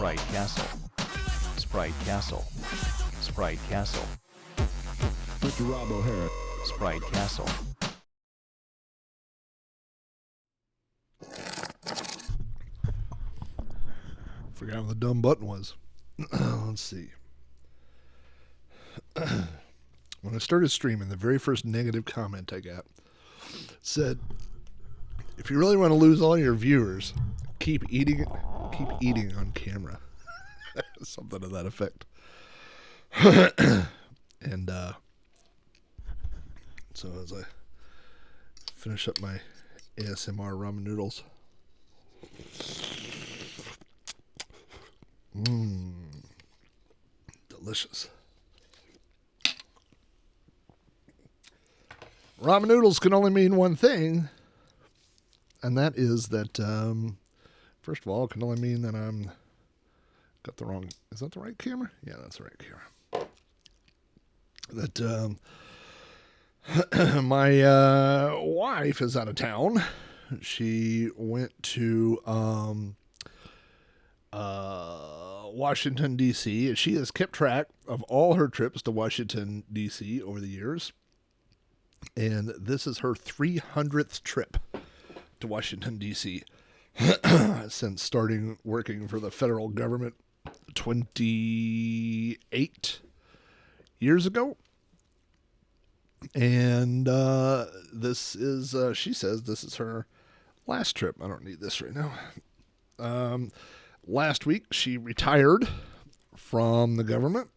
Sprite Castle. Sprite Castle. Sprite Castle. Mr. Rob O'Hara. Sprite Castle. Forgot what the dumb button was. Let's see. When I started streaming, the very first negative comment I got said, if you really want to lose all your viewers, keep eating on camera. Something to that effect. And so as I finish up my ASMR ramen noodles. Delicious. Ramen noodles can only mean one thing, and that is that, first of all, it can only mean that I'm got the wrong. Is that the right camera? Yeah, that's the right camera. That my wife is out of town. She went to Washington, D.C. She has kept track of all her trips to Washington, D.C. over the years. And this is her 300th trip to Washington, D.C. since starting working for the federal government 28 years ago. And this is, she says this is her last trip. I don't need this right now. Last week, she retired from the government.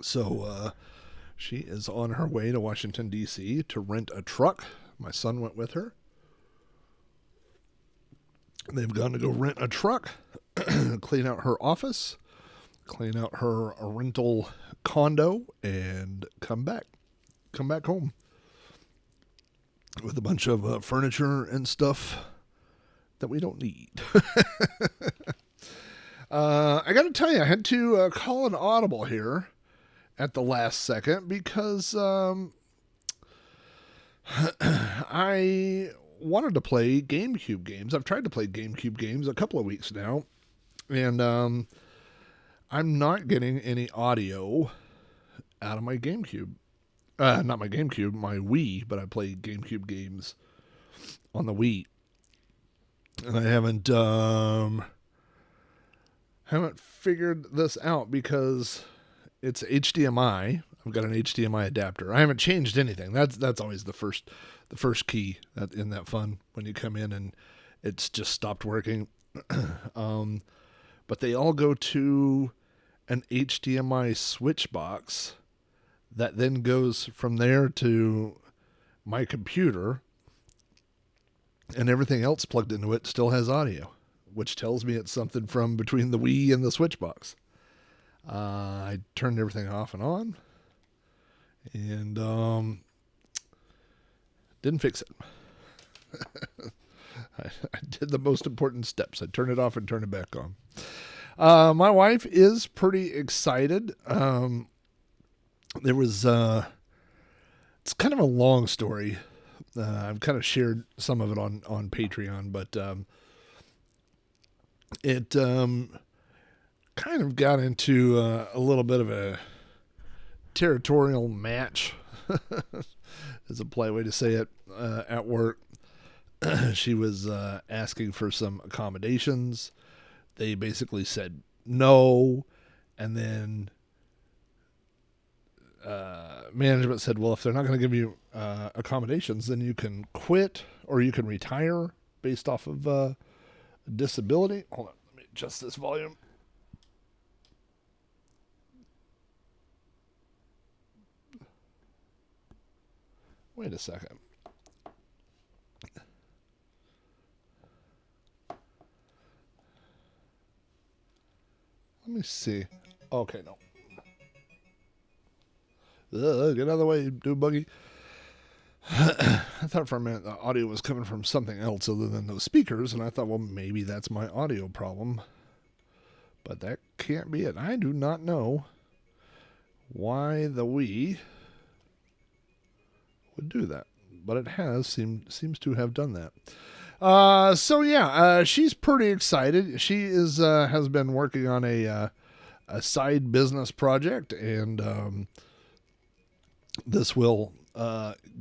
So she is on her way to Washington, D.C. to rent a truck. My son went with her. They've gone to go rent a truck, clean out her office, clean out her rental condo, and come back home with a bunch of furniture and stuff that we don't need. I got to tell you, I had to call an audible here at the last second because I wanted to play GameCube games. I've tried to play GameCube games a couple of weeks now, and I'm not getting any audio out of my GameCube. Not my GameCube, my Wii, but I play GameCube games on the Wii. And I haven't figured this out because it's HDMI. I've got an HDMI adapter. I haven't changed anything. That's always the first key in that fun when you come in and it's just stopped working. But they all go to an HDMI switch box that then goes from there to my computer, and everything else plugged into it still has audio, which tells me it's something from between the Wii and the switch box. I turned everything off and on, and didn't fix it. I did the most important steps. I turned it off and turned it back on. My wife is pretty excited. There was, it's kind of a long story. I've kind of shared some of it on Patreon, but it kind of got into a little bit of a territorial match, is a polite way to say it, at work. She was asking for some accommodations. They basically said no, and then management said, well, if they're not going to give you accommodations, then you can quit or you can retire based off of disability. Hold on, let me adjust this volume. Wait a second. Let me see. Okay, no. Get out of the way, dude buggy. I thought for a minute the audio was coming from something else other than those speakers, and I thought, well, maybe that's my audio problem. But that can't be it. I do not know why the Wii would do that, but it has seems to have done that. So yeah, she's pretty excited. She is has been working on a side business project, and this will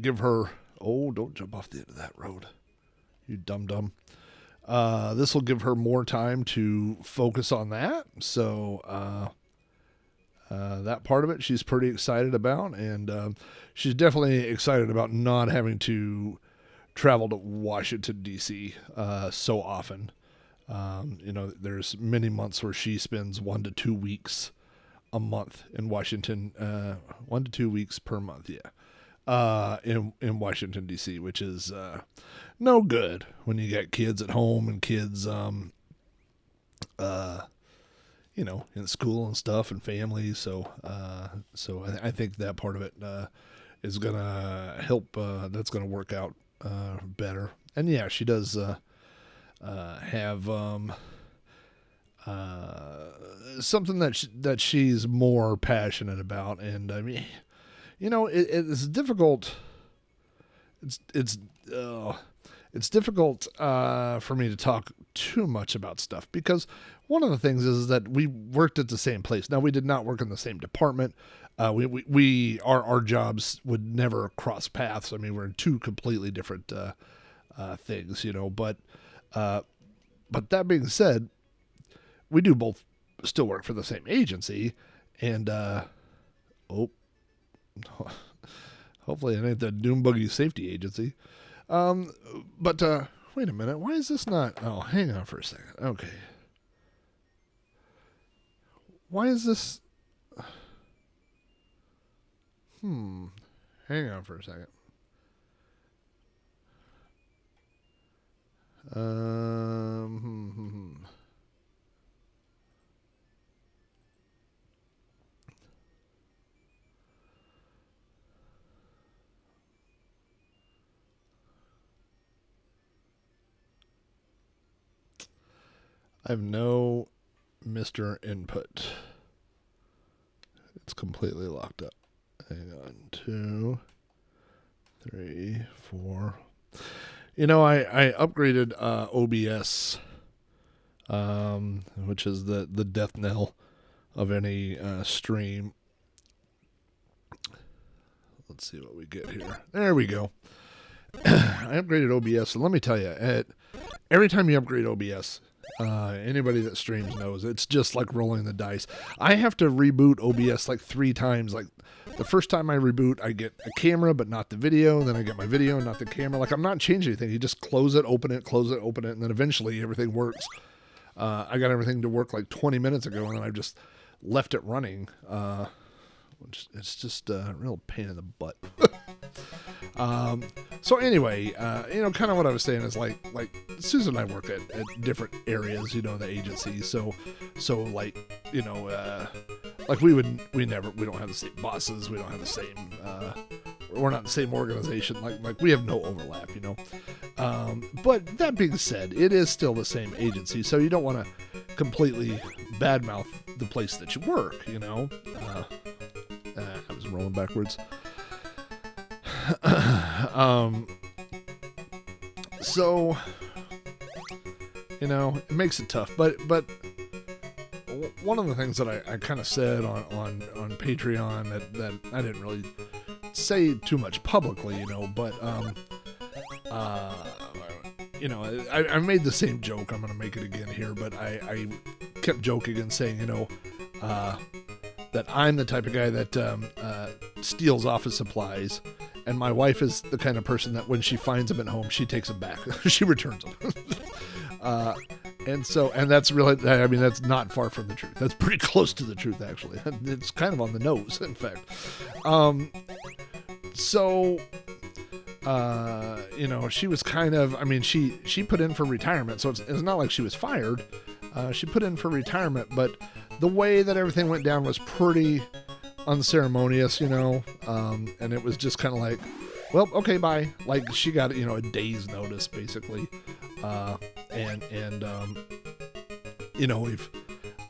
give her. Oh, don't jump off the end of that road, you dum dum. This will give her more time to focus on that. So that part of it, she's pretty excited about, and she's definitely excited about not having to travel to Washington D.C. So often. There's many months where she spends 1 to 2 weeks a month in Washington. 1 to 2 weeks per month, yeah. In Washington D.C., which is no good when you got kids at home and kids, in school and stuff and family. So I think that part of it is gonna help. That's gonna work out better. And yeah, she does have something that she's more passionate about. And I mean, it's difficult. It's difficult for me to talk too much about stuff, because one of the things is that we worked at the same place. Now, we did not work in the same department. Our jobs would never cross paths. I mean, we're in two completely different things, But that being said, we do both still work for the same agency, and hopefully it ain't the Doom Buggy Safety Agency. But wait a minute. Why is this not? Oh, hang on for a second. Okay. Why is this? Hang on for a second. I have no MiSTer input. It's completely locked up. Hang on. 2, 3, 4. I upgraded OBS, which is the death knell of any stream. Let's see what we get here. There we go. I upgraded OBS, and let me tell you, every time you upgrade OBS, anybody that streams knows it's just like rolling the dice. I have to reboot OBS like 3 times. Like the first time I reboot, I get a camera but not the video. Then I get my video, not the camera. Like I'm not changing anything. You just close it, open it, and then eventually everything works. I got everything to work like 20 minutes ago, and then I've just left it running. Which it's just a real pain in the butt. So anyway, kind of what I was saying is like Susan and I work at different areas, the agency. So like, like we don't have the same bosses. We don't have the same, we're not the same organization. Like we have no overlap, But that being said, it is still the same agency. So you don't want to completely badmouth the place that you work, I was rolling backwards. So, it makes it tough. But one of the things that I kind of said on Patreon that I didn't really say too much publicly, but I made the same joke. I'm going to make it again here, but I kept joking and saying, that I'm the type of guy that steals office supplies, and my wife is the kind of person that when she finds them at home, she takes them back. She returns them. And that's really, that's not far from the truth. That's pretty close to the truth, actually. It's kind of on the nose, in fact. She was kind of, she put in for retirement, so it's not like she was fired. She put in for retirement, but the way that everything went down was pretty unceremonious, and it was just kind of like, well, okay, bye. Like she got, a day's notice basically. We've,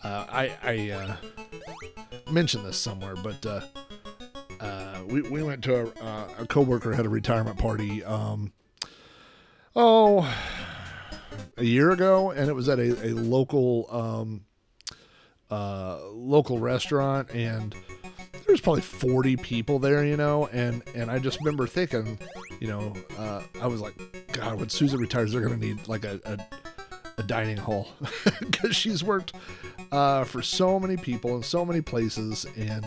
I mentioned this somewhere, but, we went to a coworker had a retirement party. a year ago, and it was at a local local restaurant, and there's probably 40 people there, and I just remember thinking, I was like, God, when Susan retires, they're going to need like a dining hall because she's worked for so many people in so many places, and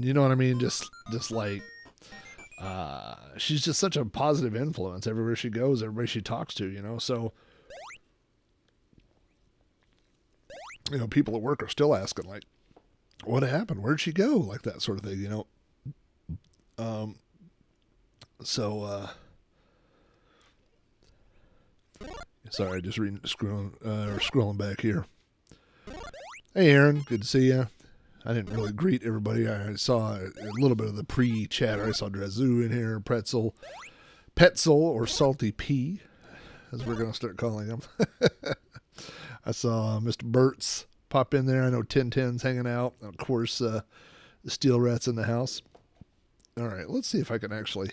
you know what I mean, just like she's just such a positive influence everywhere she goes, everybody she talks to, so people at work are still asking like, what happened, where'd she go, like that sort of thing, sorry, just scrolling back here. Hey Aaron, good to see you. I didn't really greet everybody. I saw a little bit of the pre-chatter. I saw Drazoo in here, Pretzel, or Salty P, as we're going to start calling him. I saw Mr. Burt's pop in there. I know Tintin's hanging out. Of course, the Steel Rat's in the house. All right, let's see if I can actually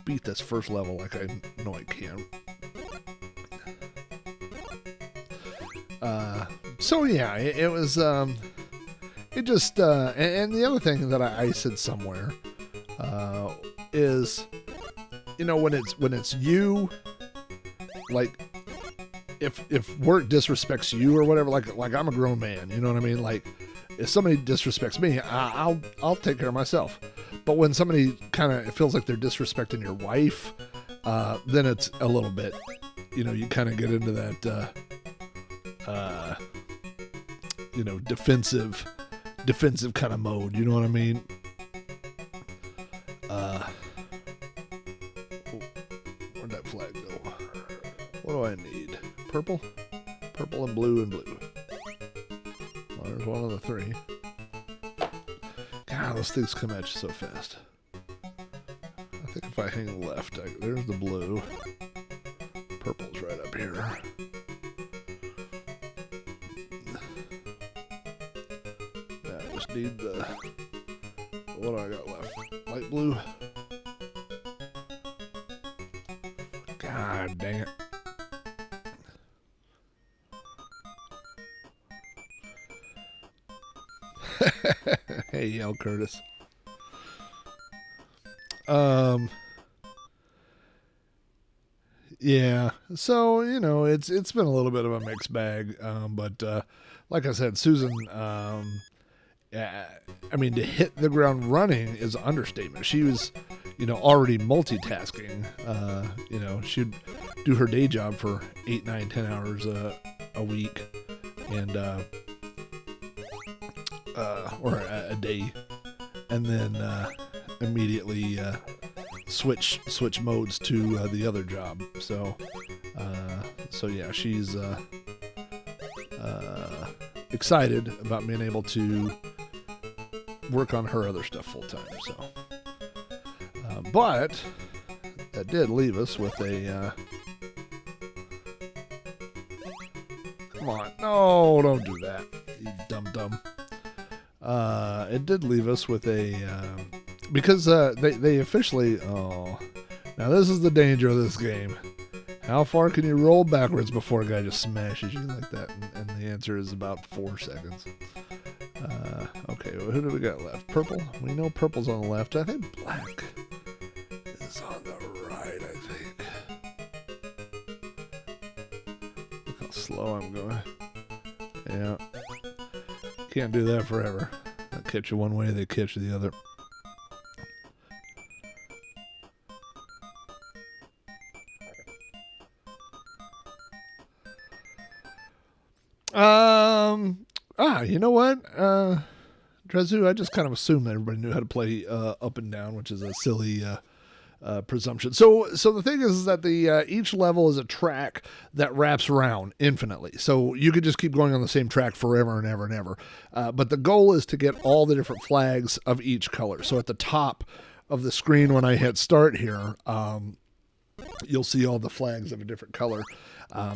beat this first level like I know I can. So yeah, it was, it just, and the other thing that I said somewhere, is, when it's you, like, if work disrespects you or whatever, like I'm a grown man, you know what I mean? Like, if somebody disrespects me, I'll take care of myself. But when somebody kind of, it feels like they're disrespecting your wife, then it's a little bit, you kind of get into that, defensive kind of mode, you know what I mean? Where'd that flag go? What do I need? Purple? Purple and blue and blue. Well, there's one of the three. God, those things come at you so fast. I think if I hang left, there's the blue. Purple's right up here. I just need the... What do I got left? Light blue. God dang it. Hey, Yale Curtis. Yeah. So, it's been a little bit of a mixed bag. But like I said, Susan, I mean, to hit the ground running is an understatement. She was, already multitasking. She'd do her day job for 8, 9, 10 hours a week, and or a day, and then immediately switch modes to the other job. So yeah, she's excited about being able to work on her other stuff full time. So, but that did leave us with a. Come on, no, don't do that, you dumb. It did leave us with a because they officially. Oh, now this is the danger of this game. How far can you roll backwards before a guy just smashes you like that? And the answer is about 4 seconds. Okay, well, who do we got left? Purple. We know purple's on the left. I think black is on the right, I think. Look how slow I'm going. Yeah. Can't do that forever. They catch you one way, they catch you the other. You know what? Drazoo, I just kind of assumed that everybody knew how to play up and down, which is a silly presumption. So the thing is that the each level is a track that wraps around infinitely. So you could just keep going on the same track forever and ever and ever. But the goal is to get all the different flags of each color. So at the top of the screen when I hit start here, you'll see all the flags of a different color.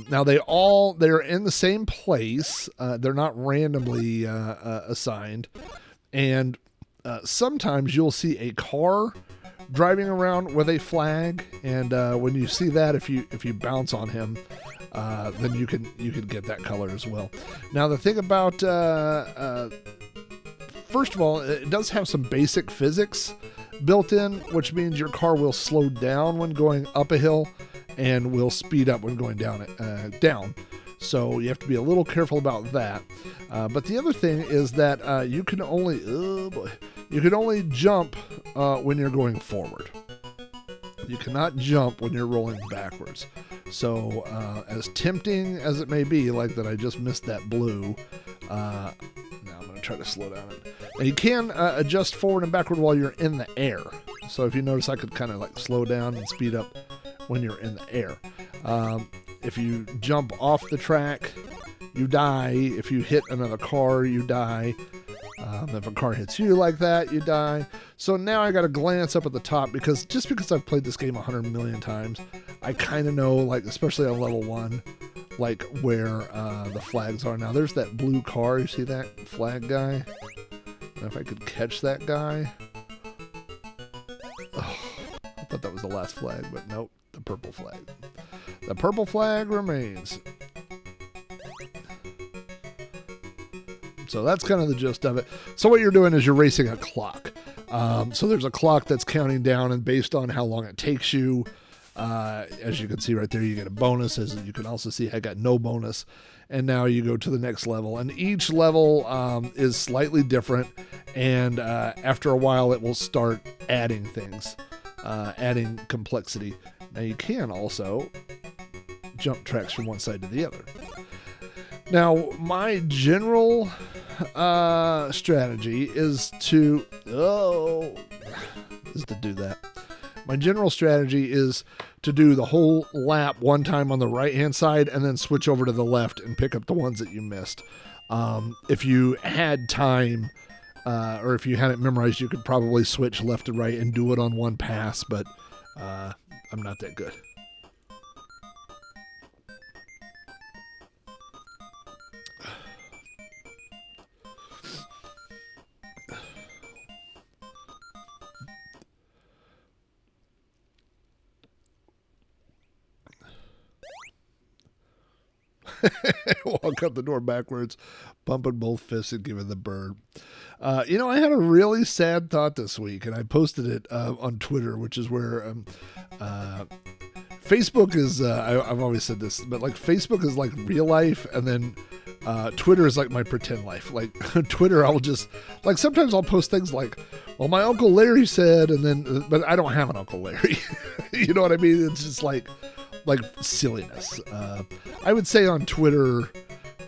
Now they're in the same place. They're not randomly assigned. And sometimes you'll see a car driving around with a flag, and when you see that, if you bounce on him, then you can get that color as well. Now the thing about first of all, it does have some basic physics built in, which means your car will slow down when going up a hill and will speed up when going down. So you have to be a little careful about that. But the other thing is that you can only jump when you're going forward. You cannot jump when you're rolling backwards. So as tempting as it may be, like that I just missed that blue, now I'm going to try to slow down. Now you can adjust forward and backward while you're in the air. So if you notice, I could kind of like slow down and speed up when you're in the air. If you jump off the track, you die. If you hit another car, you die. If a car hits you like that, you die. So now I got to glance up at the top because I've played this game 100 million times, I kind of know, like, especially on level 1, like where the flags are. Now there's that blue car. You see that flag guy? And if I could catch that guy. Oh, I thought that was the last flag, but nope, the purple flag. The purple flag remains. So that's kind of the gist of it. So what you're doing is you're racing a clock. So there's a clock that's counting down, and based on how long it takes you, as you can see right there, you get a bonus. As you can also see, I got no bonus. And now you go to the next level. And each level is slightly different. And after a while, it will start adding things, adding complexity. Now you can also jump tracks from one side to the other. Now, my general strategy is to do that. My general strategy is to do the whole lap one time on the right-hand side and then switch over to the left and pick up the ones that you missed. If you had time, or if you had it memorized, you could probably switch left to right and do it on one pass, but I'm not that good. Walk out the door backwards, bumping both fists and giving the bird. I had a really sad thought this week, and I posted it on Twitter, which is where Facebook is. I've always said this, but like Facebook is like real life, and then Twitter is like my pretend life. Like Twitter, I'll just like sometimes I'll post things like, "Well, my Uncle Larry said," and then, but I don't have an Uncle Larry. You know what I mean? It's just like silliness. I would say on Twitter,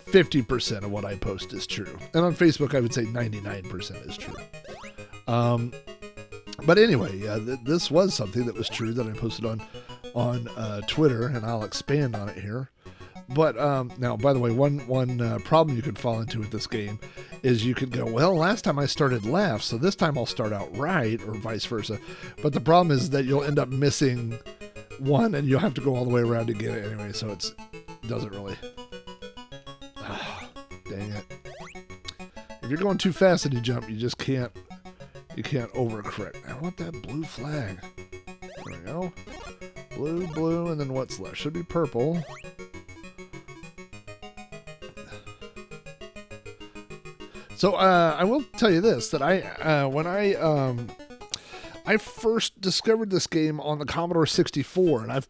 50% of what I post is true. And on Facebook, I would say 99% is true. But anyway, this was something that was true that I posted on Twitter, and I'll expand on it here. But now, by the way, one problem you could fall into with this game is you could go, well, last time I started left, so this time I'll start out right, or vice versa. But the problem is that you'll end up missing one, and you'll have to go all the way around to get it anyway, so it doesn't really. Dang it. If you're going too fast and you jump, you just can't overcorrect. I want that blue flag. There we go. Blue, and then what's left? Should be purple. So I will tell you this, that when I first discovered this game on the Commodore 64, and I've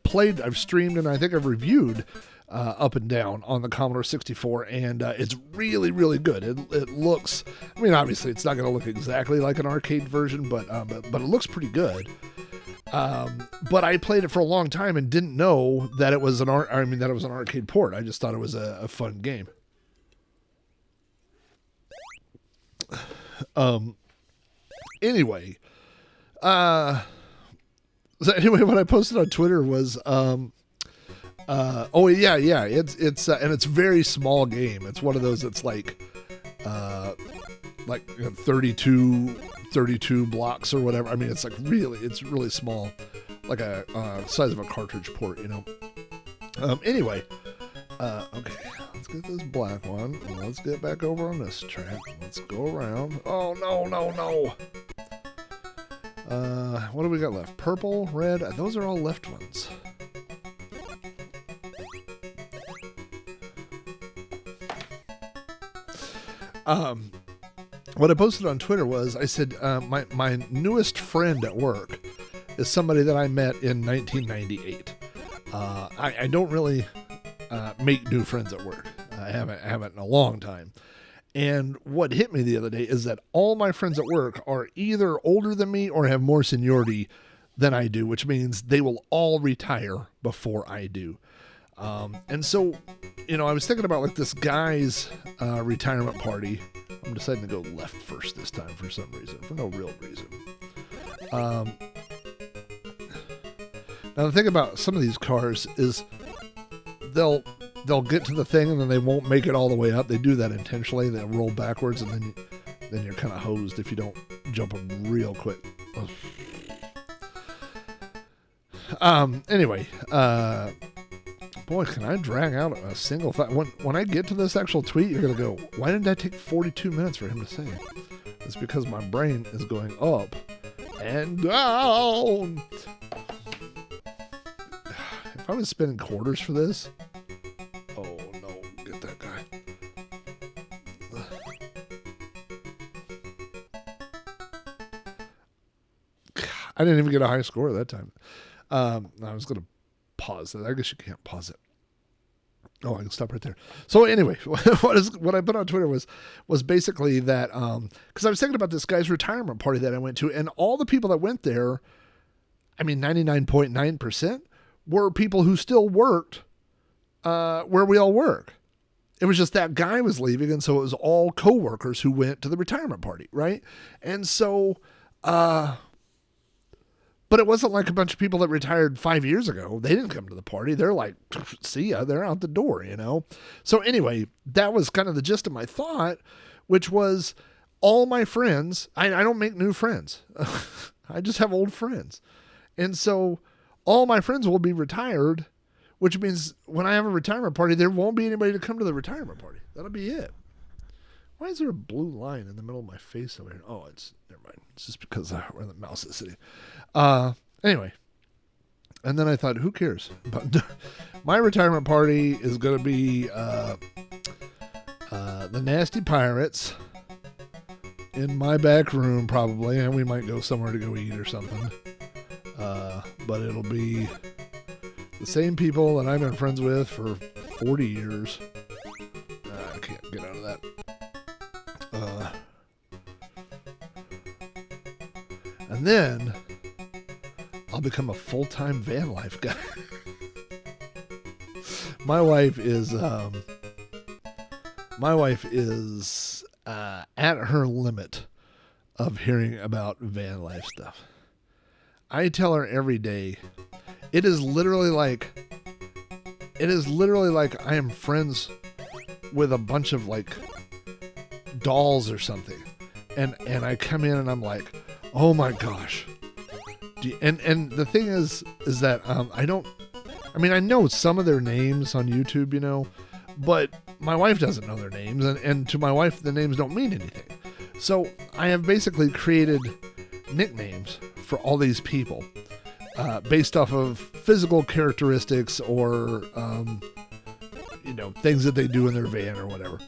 streamed, and I think I've reviewed up and down on the Commodore 64, and it's really, really good. It looks, I mean, obviously it's not going to look exactly like an arcade version, but it looks pretty good. But I played it for a long time and didn't know that it was an arcade port. I just thought it was a fun game. Anyway, what I posted on Twitter was, it's and it's a very small game. It's one of those that's like 32 blocks or whatever. I mean, it's really small, like a size of a cartridge port, Anyway, okay, let's get this black one. Let's get back over on this track. Let's go around. Oh, no. What do we got left? Purple, red. Those are all left ones. What I posted on Twitter was, I said, my newest friend at work is somebody that I met in 1998. I don't really make new friends at work. I haven't in a long time. And what hit me the other day is that all my friends at work are either older than me or have more seniority than I do, which means they will all retire before I do. And so, I was thinking about like this guy's retirement party. I'm deciding to go left first this time for some reason, for no real reason. Now the thing about some of these cars is they'll get to the thing and then they won't make it all the way up. They do that intentionally. They'll roll backwards and then you're kind of hosed if you don't jump them real quick. Anyway, boy, can I drag out a single thought. When I get to this actual tweet, you're going to go, why didn't that take 42 minutes for him to say it? It's because my brain is going up and down. If I was spending quarters for this, oh no, get that guy. I didn't even get a high score that time. I was going to pause it. I guess you can't pause it. Oh, I can stop right there. So anyway, what I put on Twitter was basically that, because I was thinking about this guy's retirement party that I went to, and all the people that went there, 99.9% were people who still worked where we all work. It was just that guy was leaving, and so it was all coworkers who went to the retirement party, right? And so, but it wasn't like a bunch of people that retired 5 years ago. They didn't come to the party. They're like, see ya, they're out the door, So anyway, that was kind of the gist of my thought, which was all my friends, I don't make new friends. I just have old friends. And so all my friends will be retired, which means when I have a retirement party, there won't be anybody to come to the retirement party. That'll be it. Why is there a blue line in the middle of my face over here? Oh, never mind. It's just because where the mouse is sitting. Anyway. And then I thought, who cares? But my retirement party is going to be the Nasty Pirates in my back room probably, and we might go somewhere to go eat or something. But it'll be the same people that I've been friends with for 40 years. I can't get out of that. And then I'll become a full-time van life guy. My wife is at her limit of hearing about van life stuff. I tell her every day, it is literally like I am friends with a bunch of like dolls or something. And I come in and I'm like, oh my gosh. And the thing is that I know some of their names on YouTube, but my wife doesn't know their names, and to my wife the names don't mean anything. So I have basically created nicknames for all these people based off of physical characteristics or things that they do in their van or whatever.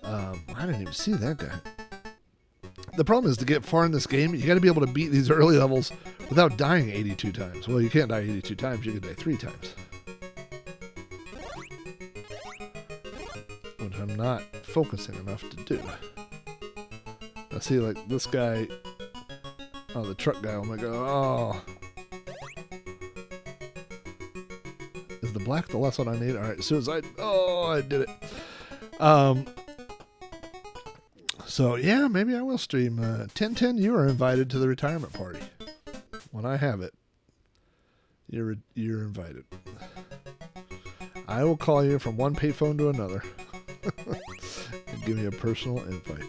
I didn't even see that guy. The problem is, to get far in this game, you got to be able to beat these early levels without dying 82 times. Well, you can't die 82 times. You can die 3 times. Which I'm not focusing enough to do. I see, like, this guy... Oh, the truck guy. Oh, my God. Oh. Is the black the last one I need? All right, as soon as I did it. So, yeah, maybe I will stream. 1010, you are invited to the retirement party. When I have it, you're invited. I will call you from one payphone to another and give you a personal invite.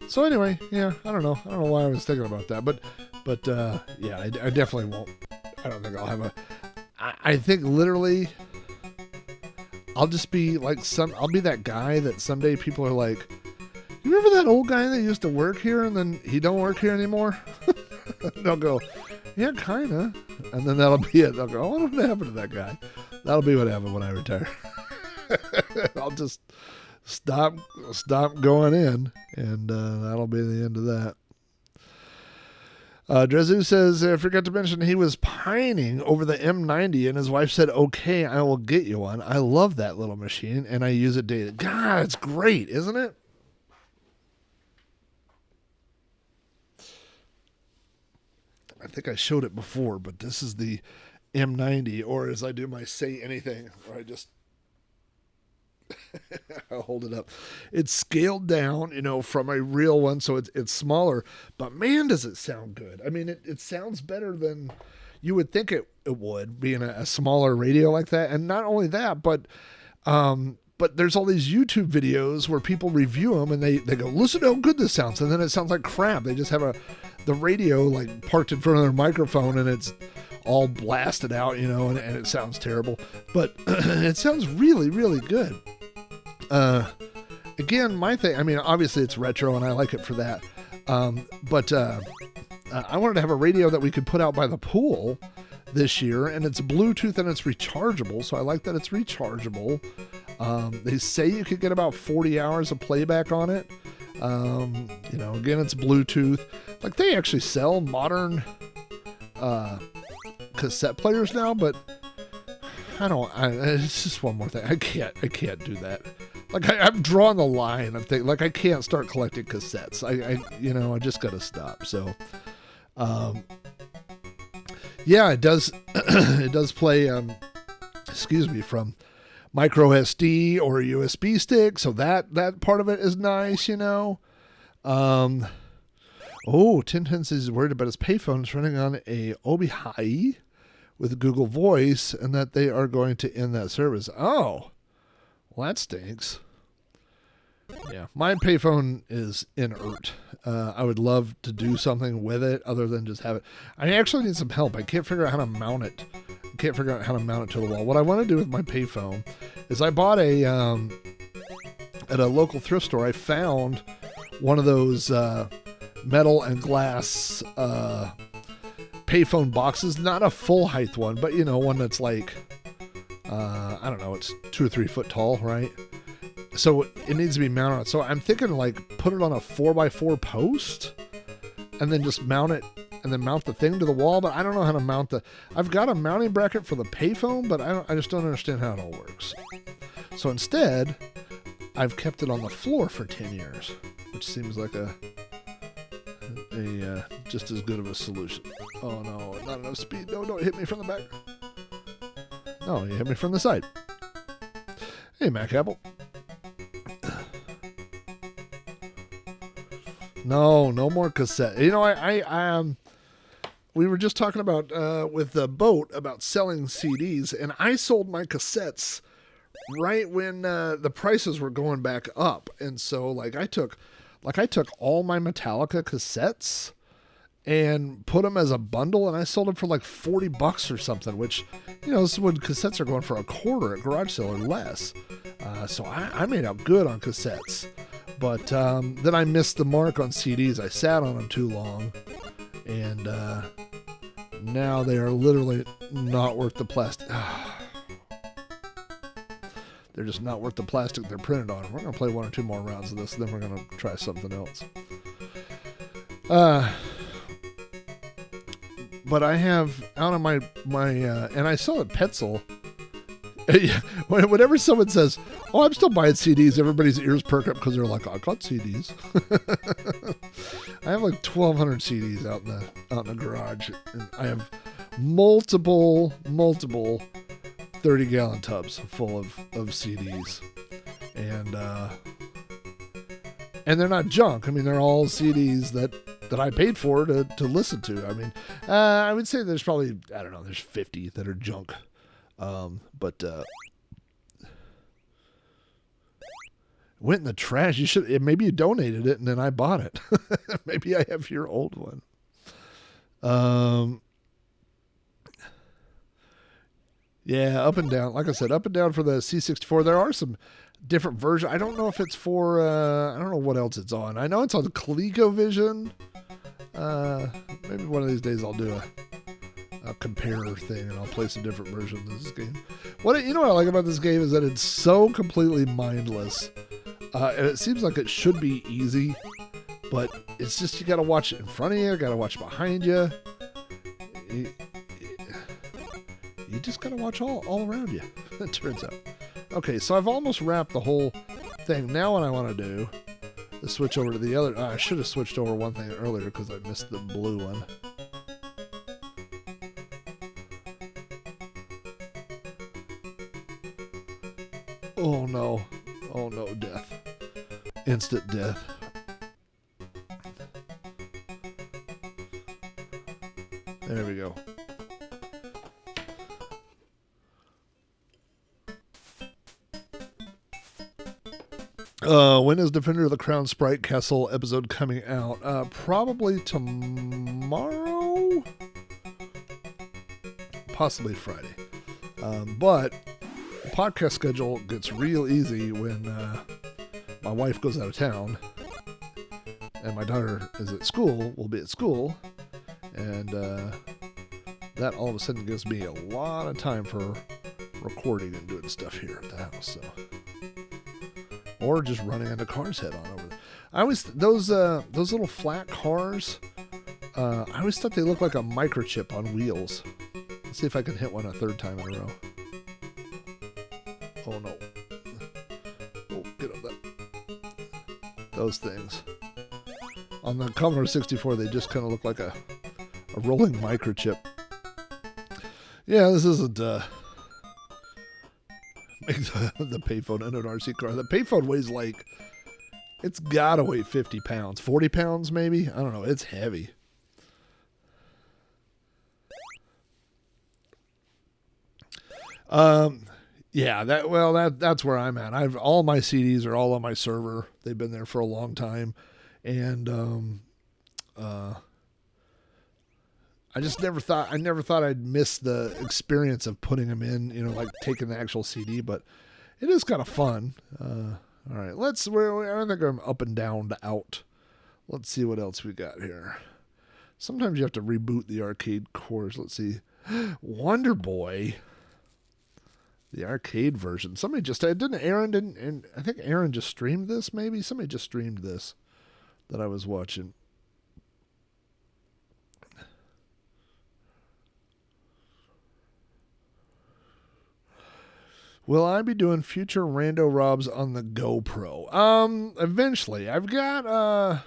So anyway, yeah, I don't know why I was thinking about that, but yeah, I definitely won't. I don't think I'll have I think literally I'll just be like I'll be that guy that someday people are like, You remember that old guy that used to work here and then he don't work here anymore? They'll go, yeah, kind of. And then that'll be it. They'll go, oh, what happened to that guy? That'll be what happened when I retire. I'll just stop going in, and that'll be the end of that. Drezu says, I forgot to mention he was pining over the M90, and his wife said, okay, I will get you one. I love that little machine, and I use it daily. God, it's great, isn't it? I think I showed it before, but this is the M90, or as I do my Say Anything, where I just I'll hold it up. It's scaled down, from a real one, so it's smaller. But man, does it sound good. I mean, it sounds better than you would think it would, being a smaller radio like that. And not only that, but there's all these YouTube videos where people review them and they go, listen to how good this sounds. And then it sounds like crap. They just have the radio like parked in front of their microphone and it's all blasted out, and it sounds terrible. But it sounds really, really good. Again, my thing, I mean, obviously it's retro and I like it for that. But I wanted to have a radio that we could put out by the pool this year, and it's Bluetooth and it's rechargeable. So I like that it's rechargeable. They say you could get about 40 hours of playback on it. Again, it's Bluetooth. Like they actually sell modern, cassette players now, but it's just one more thing. I can't do that. Like I'm drawing the line. I'm thinking like I can't start collecting cassettes. I just got to stop. So, yeah, it does, it does play, from micro SD or a USB stick. So that part of it is nice, Tintin says he's worried about his payphones running on a Obi-Hi with Google Voice and that they are going to end that service. Oh, well, that stinks. Yeah, my payphone is inert. I would love to do something with it other than just have it. I actually need some help. I can't figure out how to mount it. To the wall. What I want to do with my payphone is I bought at a local thrift store, I found one of those metal and glass payphone boxes, not a full height one, but one that's like I don't know, it's 2 or 3 foot tall, right? So it needs to be mounted. So I'm thinking like put it on a 4x4 post and then just mount it and then mount the thing to the wall. But I don't know how to mount I've got a mounting bracket for the payphone, but I just don't understand how it all works. So instead, I've kept it on the floor for 10 years, which seems like a just as good of a solution. Oh no, not enough speed. No, don't hit me from the back. No, you hit me from the side. Hey, Mac Apple. No more cassette. We were just talking about with the boat about selling CDs, and I sold my cassettes right when the prices were going back up, and so I took all my Metallica cassettes and put them as a bundle, and I sold them for like $40 or something, which this is when cassettes are going for $0.25 at garage sale or less. So I made out good on cassettes. But then I missed the mark on CDs. I sat on them too long. And now they are literally not worth the plastic. They're just not worth the plastic they're printed on. We're going to play 1 or 2 more rounds of this, and then we're going to try something else. But I have out of my and I sell at Petzl. Whenever someone says, "Oh, I'm still buying CDs," everybody's ears perk up because they're like, "I got CDs." I have like 1,200 CDs out in the garage, and I have multiple 30-gallon tubs full of CDs, and they're not junk. I mean, they're all CDs that I paid for to listen to. I mean, I would say there's probably, I don't know, there's 50 that are junk. But went in the trash. Maybe you donated it and then I bought it. Maybe I have your old one. Yeah, up and down. Like I said, up and down for the C64. There are some different version. I don't know if it's for, I don't know what else it's on. I know it's on ColecoVision. Maybe one of these days I'll do a comparer thing and I'll play some different versions of this game. What I like about this game is that it's so completely mindless. And it seems like it should be easy, but it's just you got to watch it in front of you, got to watch behind you. You just got to watch all around you, it turns out. Okay, so I've almost wrapped the whole thing. Now what I want to do is switch over to the other. I should have switched over one thing earlier because I missed the blue one. Oh no. Oh no, death. Instant death. There we go. When is Defender of the Crown Sprite Castle episode coming out? Probably tomorrow? Possibly Friday. But the podcast schedule gets real easy when my wife goes out of town and my daughter is at school, will be at school, and that all of a sudden gives me a lot of time for recording and doing stuff here at the house. So, or just running into cars head on over there. I always those little flat cars. I always thought they looked like a microchip on wheels. Let's see if I can hit one a third time in a row. Oh no! Oh, get up that. Those things on the Commodore 64, they just kind of look like a rolling microchip. Yeah, this isn't make the payphone into an RC car. The payphone weighs like, it's gotta weigh 50 pounds, 40 pounds maybe. I don't know. It's heavy. Yeah, that's where I'm at. All my CDs are all on my server. They've been there for a long time, and I just never thought I'd miss the experience of putting them in, like taking the actual CD, but it is kind of fun. All right, I think I'm up and down to out. Let's see what else we got here. Sometimes you have to reboot the arcade cores. Let's see. Wonder Boy. The arcade version. Somebody just, I think Aaron just streamed this, maybe? Somebody just streamed this that I was watching. Will I be doing future Rando Robs on the GoPro? Eventually. I've got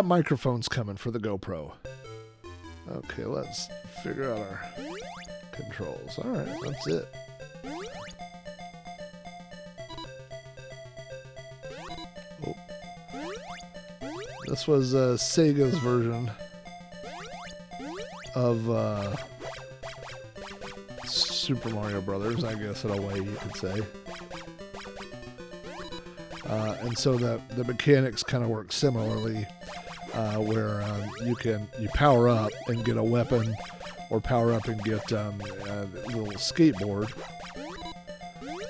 microphones coming for the GoPro. Okay, let's figure out our controls. Alright, that's it. Oh. This was Sega's version of Super Mario Brothers, I guess, in a way you could say. And so the mechanics kind of work similarly, where you power up and get a weapon, or power up and get a little skateboard,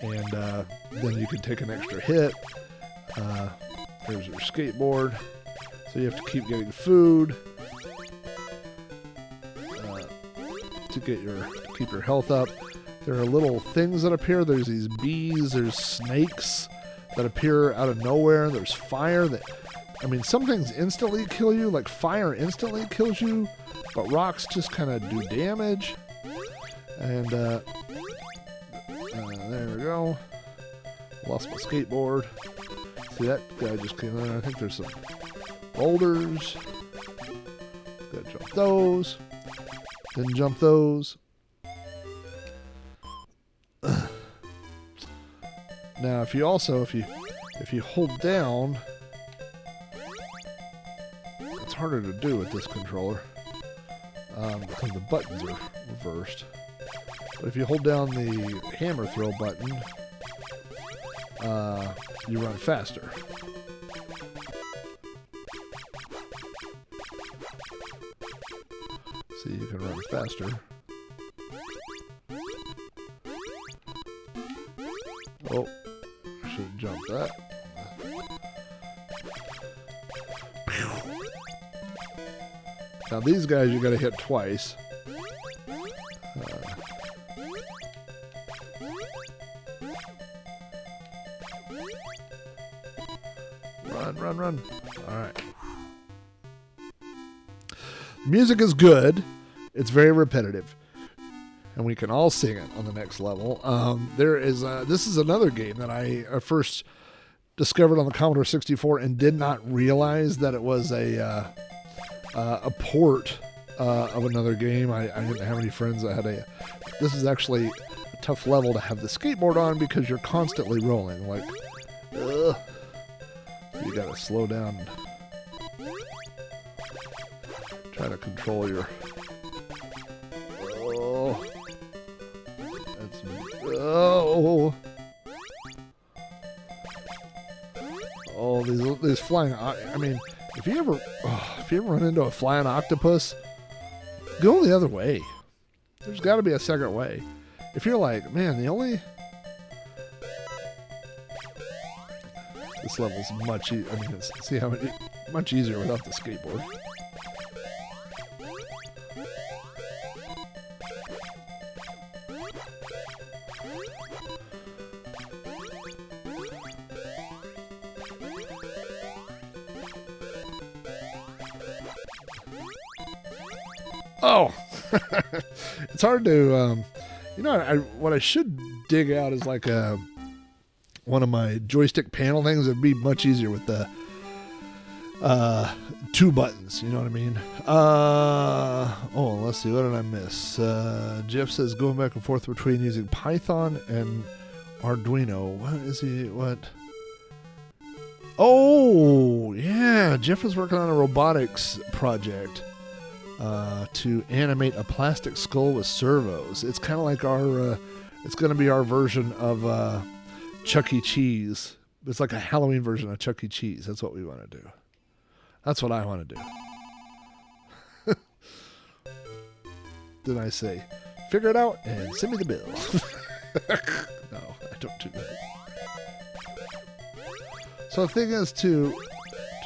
and then you can take an extra hit. There's your skateboard, so you have to keep getting food to keep your health up. There are little things that appear. There's these bees. There's snakes that appear out of nowhere. There's fire some things instantly kill you, like fire instantly kills you, but rocks just kind of do damage. And there we go. Lost my skateboard. See, that guy just came in. I think there's some boulders. Gotta jump those. Didn't jump those. Now, if you hold down, it's harder to do with this controller because the buttons are reversed. But if you hold down the hammer throw button, you run faster. See, you can run faster. Oh, I should have jumped that. Now these guys you gotta hit twice. Run. Alright. Music is good. It's very repetitive. And we can all sing it on the next level. This is another game that I first discovered on the Commodore 64 and did not realize that it was a port of another game. I didn't have any friends that had a... This is actually a tough level to have the skateboard on because you're constantly rolling. Like, ugh. You gotta slow down. Try to control your... Oh. That's... Oh. Oh, these flying... I mean, if you ever run into a flying octopus, go the other way. There's got to be a second way. If you're like, man, the only... This level's much easier. I mean, see how much easier without the skateboard. Oh, it's hard to, what I should dig out is like one of my joystick panel things. It'd be much easier with the two buttons. You know what I mean? Let's see. What did I miss? Jeff says going back and forth between using Python and Arduino. What is he? What? Oh, yeah. Jeff is working on a robotics project to animate a plastic skull with servos. It's kind of like our... it's going to be our version of... Chuck E. Cheese. It's like a Halloween version of Chuck E. Cheese. That's what we want to do. That's what I want to do. Then I say, figure it out and send me the bill. No, I don't do that. So the thing is, to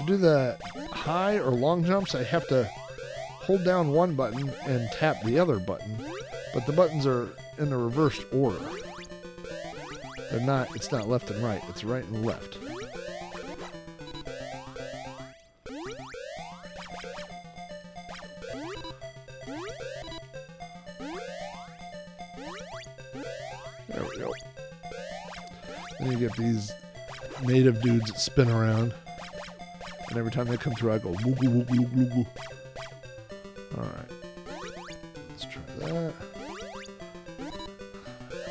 do the high or long jumps, I have to hold down one button and tap the other button. But the buttons are in the reversed order. They're not, it's not left and right, it's right and left. There we go. Then you get these native dudes that spin around. And every time they come through, I go woo woo woo woo woo woo. Alright. Let's try that.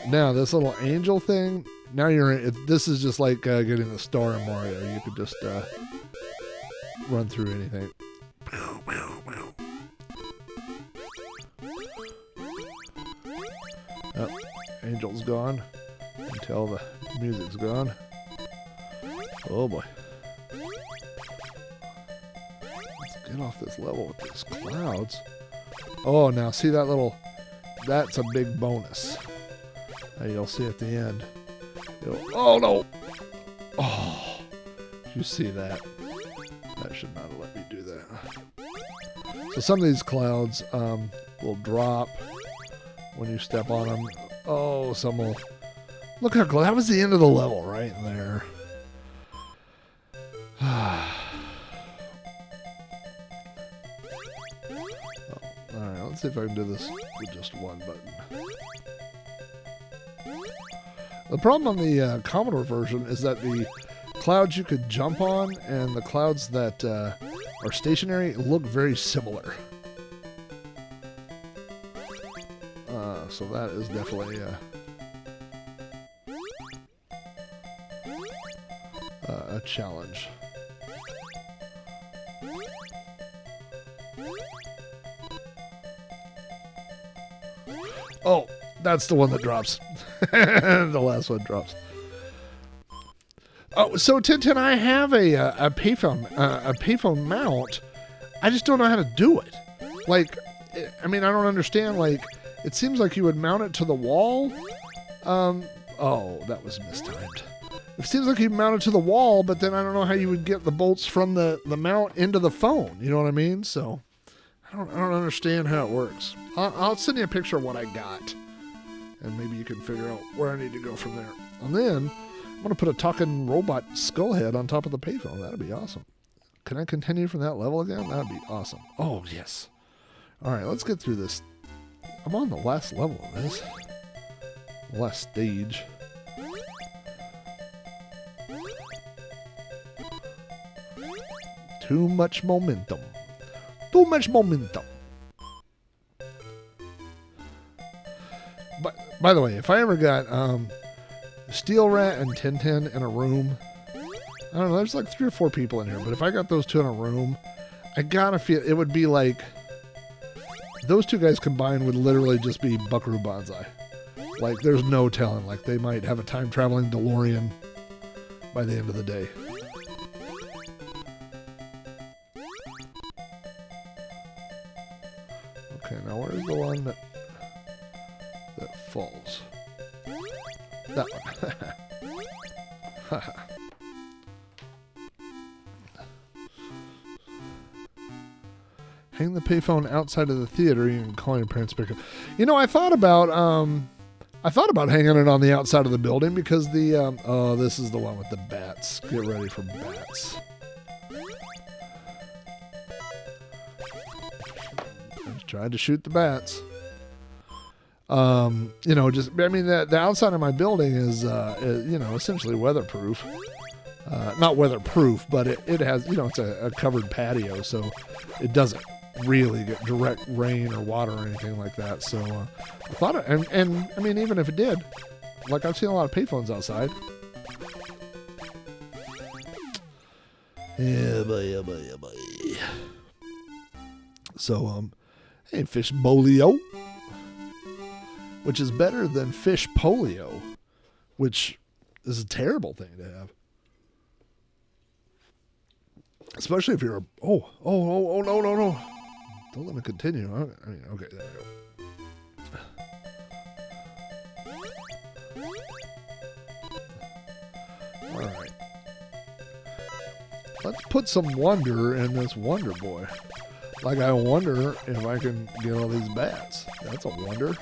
Now, this little angel thing, now you're in, this is just like getting the star in Mario. You could just run through anything. Oh, angel's gone until the music's gone. Oh boy. Let's get off this level with these clouds. Oh, now see that little, that's a big bonus. You'll see at the end. Oh no! Oh, you see that? That should not have let me do that. So some of these clouds will drop when you step on them. Oh, some will. Look how close. That was the end of the level right there. Oh, all right, let's see if I can do this with just one button. The problem on the Commodore version is that the clouds you could jump on and the clouds that are stationary look very similar. So that is definitely a challenge. Oh, that's the one that drops. The last one drops. Oh, so Tintin, I have a payphone mount. I just don't know how to do it. Like, I mean, I don't understand. Like, it seems like you would mount it to the wall. Oh, that was mistimed. It seems like you mount it to the wall, but then I don't know how you would get the bolts from the mount into the phone. You know what I mean? So I don't understand how it works. I'll send you a picture of what I got, and maybe you can figure out where I need to go from there. And then I'm going to put a talking robot skull head on top of the payphone. That'd be awesome. Can I continue from that level again? That'd be awesome. Oh, yes. All right, let's get through this. I'm on the last level of this. Last stage. Too much momentum. Too much momentum. But by the way, if I ever got Steel Rat and Tintin in a room, I don't know, there's like 3 or 4 people in here, but if I got those 2 in a room, I gotta feel it would be like those 2 guys combined would literally just be Buckaroo Banzai. Like, there's no telling. Like, they might have a time-traveling DeLorean by the end of the day. Okay, now where's the one that falls? That one. Hang the payphone outside of the theater. You can call your parents to pick up. You know, I thought about hanging it on the outside of the building because the oh, this is the one with the bats. Get ready for bats. I just tried to shoot the bats. You know, just I mean the outside of my building is you know, essentially weatherproof. Not weatherproof, but it has, you know, it's a covered patio, so it doesn't really get direct rain or water or anything like that. So I thought, and I mean, even if it did, like I've seen a lot of payphones outside. Yeah, boy. So, hey, fish bolio, which is better than fish polio, which is a terrible thing to have. Especially if you're no. Don't let me continue. I mean, okay, there we go. All right. Let's put some wonder in this Wonder Boy. Like, I wonder if I can get all these bats. That's a wonder.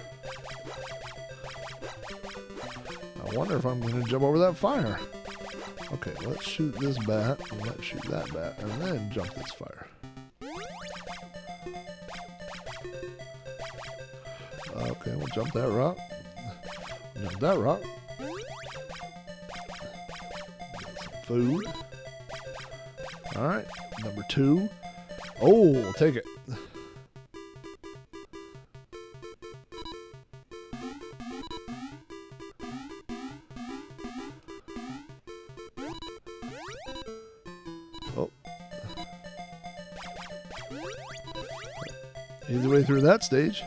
I wonder if I'm going to jump over that fire. Okay, let's shoot this bat, and let's shoot that bat, and then jump this fire. Okay, we'll jump that rock. Jump that rock. Get some food. Alright, number 2. Oh, we'll take it. Oh. Easy way through that stage.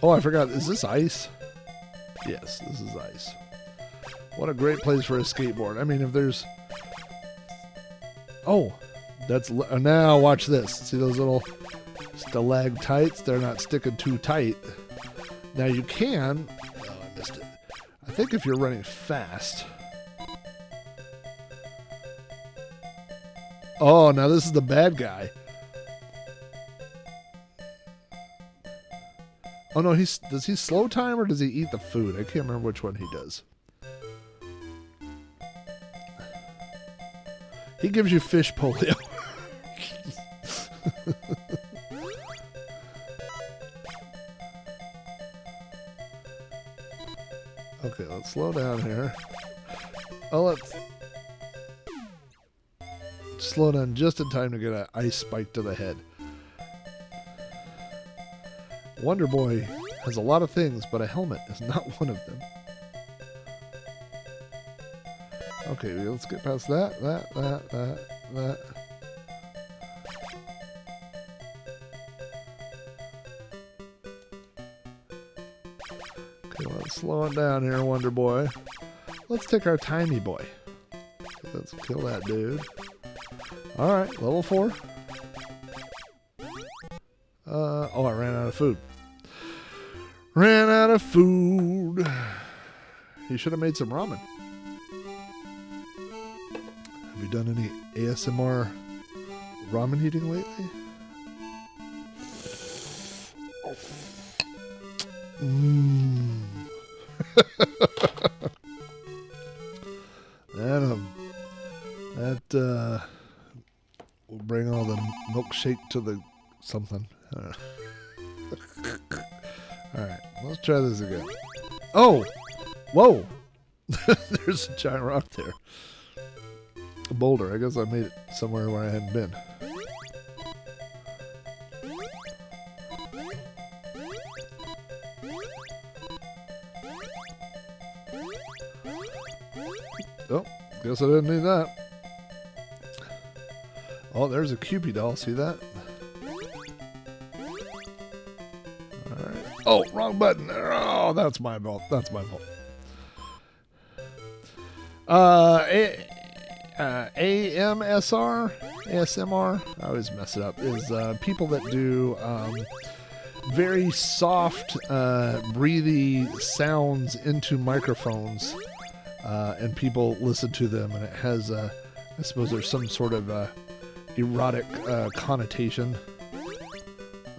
Oh, I forgot. Is this ice? Yes, this is ice. What a great place for a skateboard. I mean, if there's... Oh, that's... Now, watch this. See those little stalactites? They're not sticking too tight. Now, you can... Oh, I missed it. I think if you're running fast... Oh, now this is the bad guy. Oh no, does he slow time or does he eat the food? I can't remember which one he does. He gives you fish polio. Okay, let's slow down here. Oh, let's slow down just in time to get an ice spike to the head. Wonder Boy has a lot of things, but a helmet is not one of them. Okay, let's get past that. Okay, let's slow it down here, Wonder Boy. Let's take our Timey Boy. Let's kill that dude. Alright, level 4. Oh, I ran out of food. Ran out of food. He should have made some ramen. Have you done any ASMR ramen eating lately? Mmm. That will bring all the milkshake to the something. Alright, let's try this again. Oh! Whoa! There's a giant rock there. A boulder. I guess I made it somewhere where I hadn't been. Oh, guess I didn't need that. Oh, there's a Cupid doll. See that? Alright. Oh, wrong button there. Oh, that's my fault. That's my fault. AMSR? ASMR? I always mess it up. Is people that do very soft, breathy sounds into microphones. And people listen to them, and it has, I suppose there's some sort of erotic connotation.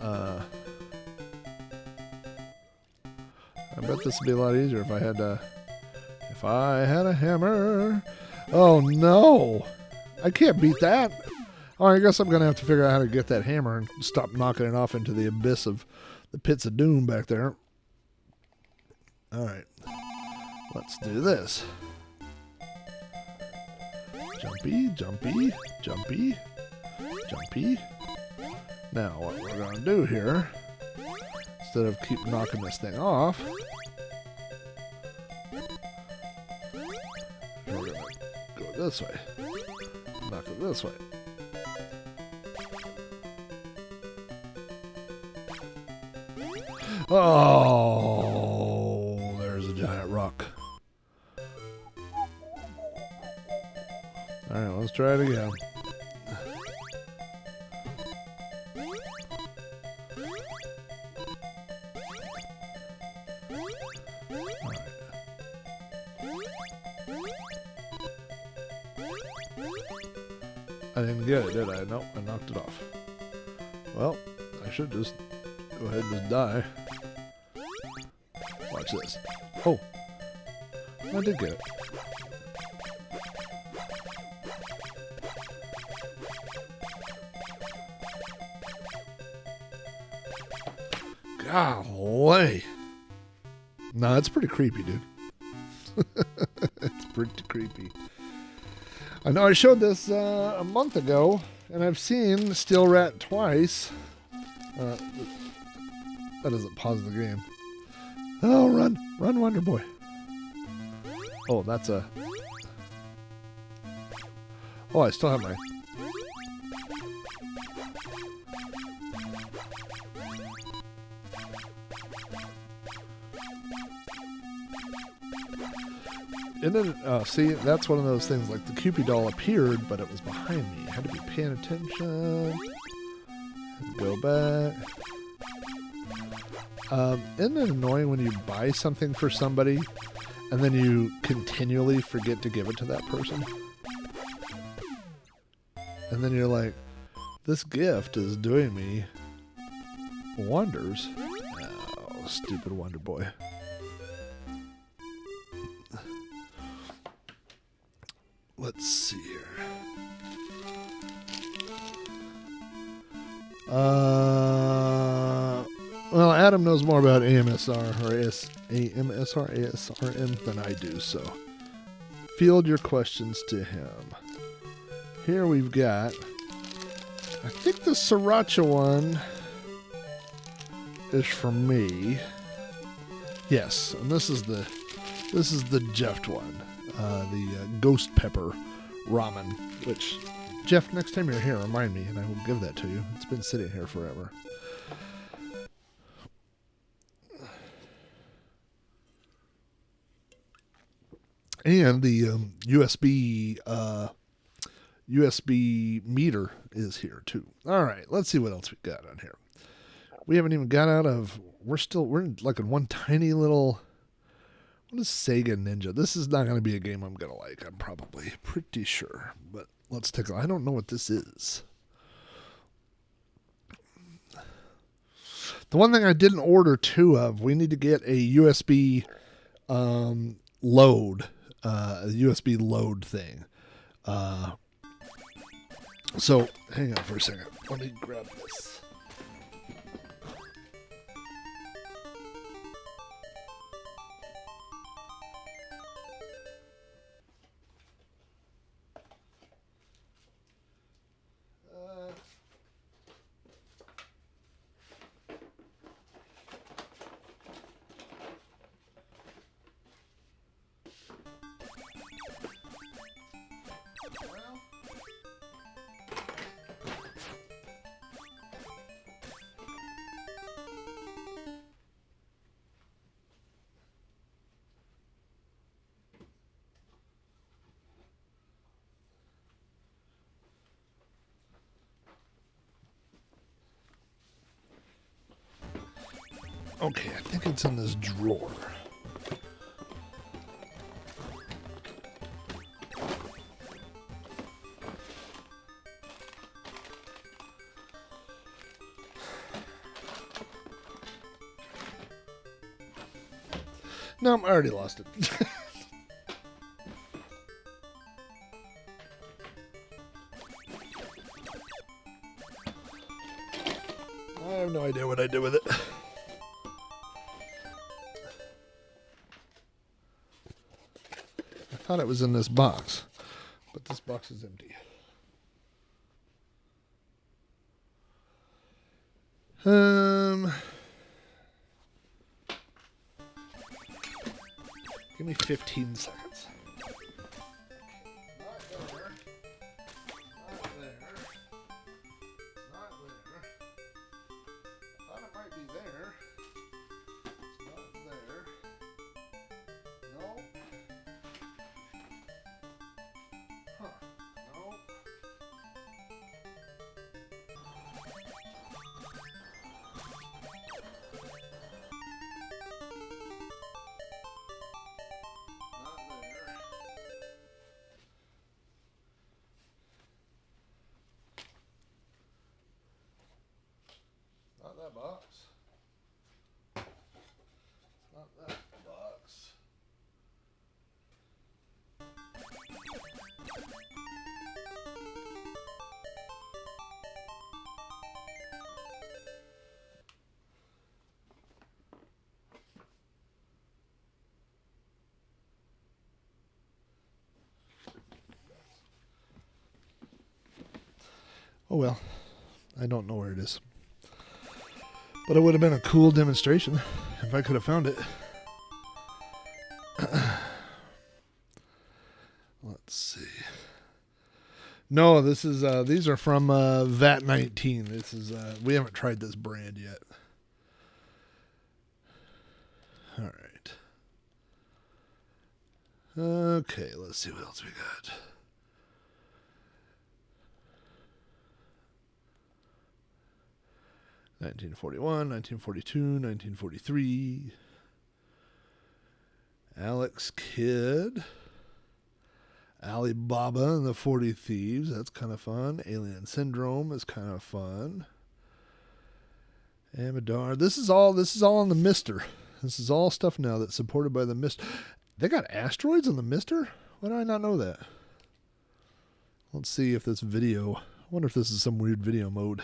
I bet this would be a lot easier if I had a hammer. Oh no! I can't beat that. Oh, I guess I'm gonna have to figure out how to get that hammer and stop knocking it off into the abyss of the pits of doom back there. All right. Let's do this. Jumpy, jumpy, jumpy, jumpy. Now what we're going to do here, instead of keep knocking this thing off, we're going to go this way. Knock it this way. Oh, there's a giant rock. Alright, let's try it again. Alright. I didn't get it, did I? Nope, I knocked it off. Well, I should just go ahead and just die. Watch this. Oh! I did get it. Golly. No, it's pretty creepy, dude. It's pretty creepy. I know I showed this a month ago, and I've seen Steel Rat twice. That doesn't pause the game. Oh, run. Run, Wonder Boy. Oh, that's a... Oh, I still have my... And then, see, that's one of those things, like the Cupid doll appeared, but it was behind me. I had to be paying attention. Go back. Isn't it annoying when you buy something for somebody, and then you continually forget to give it to that person? And then you're like, this gift is doing me wonders. Oh, stupid Wonder Boy. Let's see here. Well, Adam knows more about AMSR or ASRM than I do, so field your questions to him. Here we've got, I think the Sriracha one is from me. Yes, and this is the Jeff one. The ghost pepper ramen, which, Jeff, next time you're here, remind me, and I will give that to you. It's been sitting here forever. And the USB meter is here too. All right, let's see what else we got on here. We haven't even got out of. We're in like in one tiny little What is Sega Ninja? This is not going to be a game I'm going to like. I'm probably pretty sure. But let's take a look. I don't know what this is. The one thing I didn't order 2 of, we need to get a USB load. A USB load thing. So, hang on for a second. Let me grab this. Okay, I think it's in this drawer. No, I already lost it. I have no idea what I did with it. I thought it was in this box, but this box is empty. Give me 15 seconds. Not there. Not there. Not there. I thought it might be there. It's not there. No. Huh. No. Not that box. Not that box. Oh well, I don't know where it is. But it would have been a cool demonstration if I could have found it. Let's see. No, this is these are from VAT 19. This is we haven't tried this brand yet. All right. Okay, let's see what else we got. (1941, 1942, 1943). Alex Kidd. Alibaba and the 40 Thieves. That's kind of fun. Alien Syndrome is kind of fun. Amadar. This is all on the MiSTer. This is all stuff now that's supported by the MiSTer. They got asteroids on the MiSTer? Why do I not know that? Let's see if this video. I wonder if this is some weird video mode.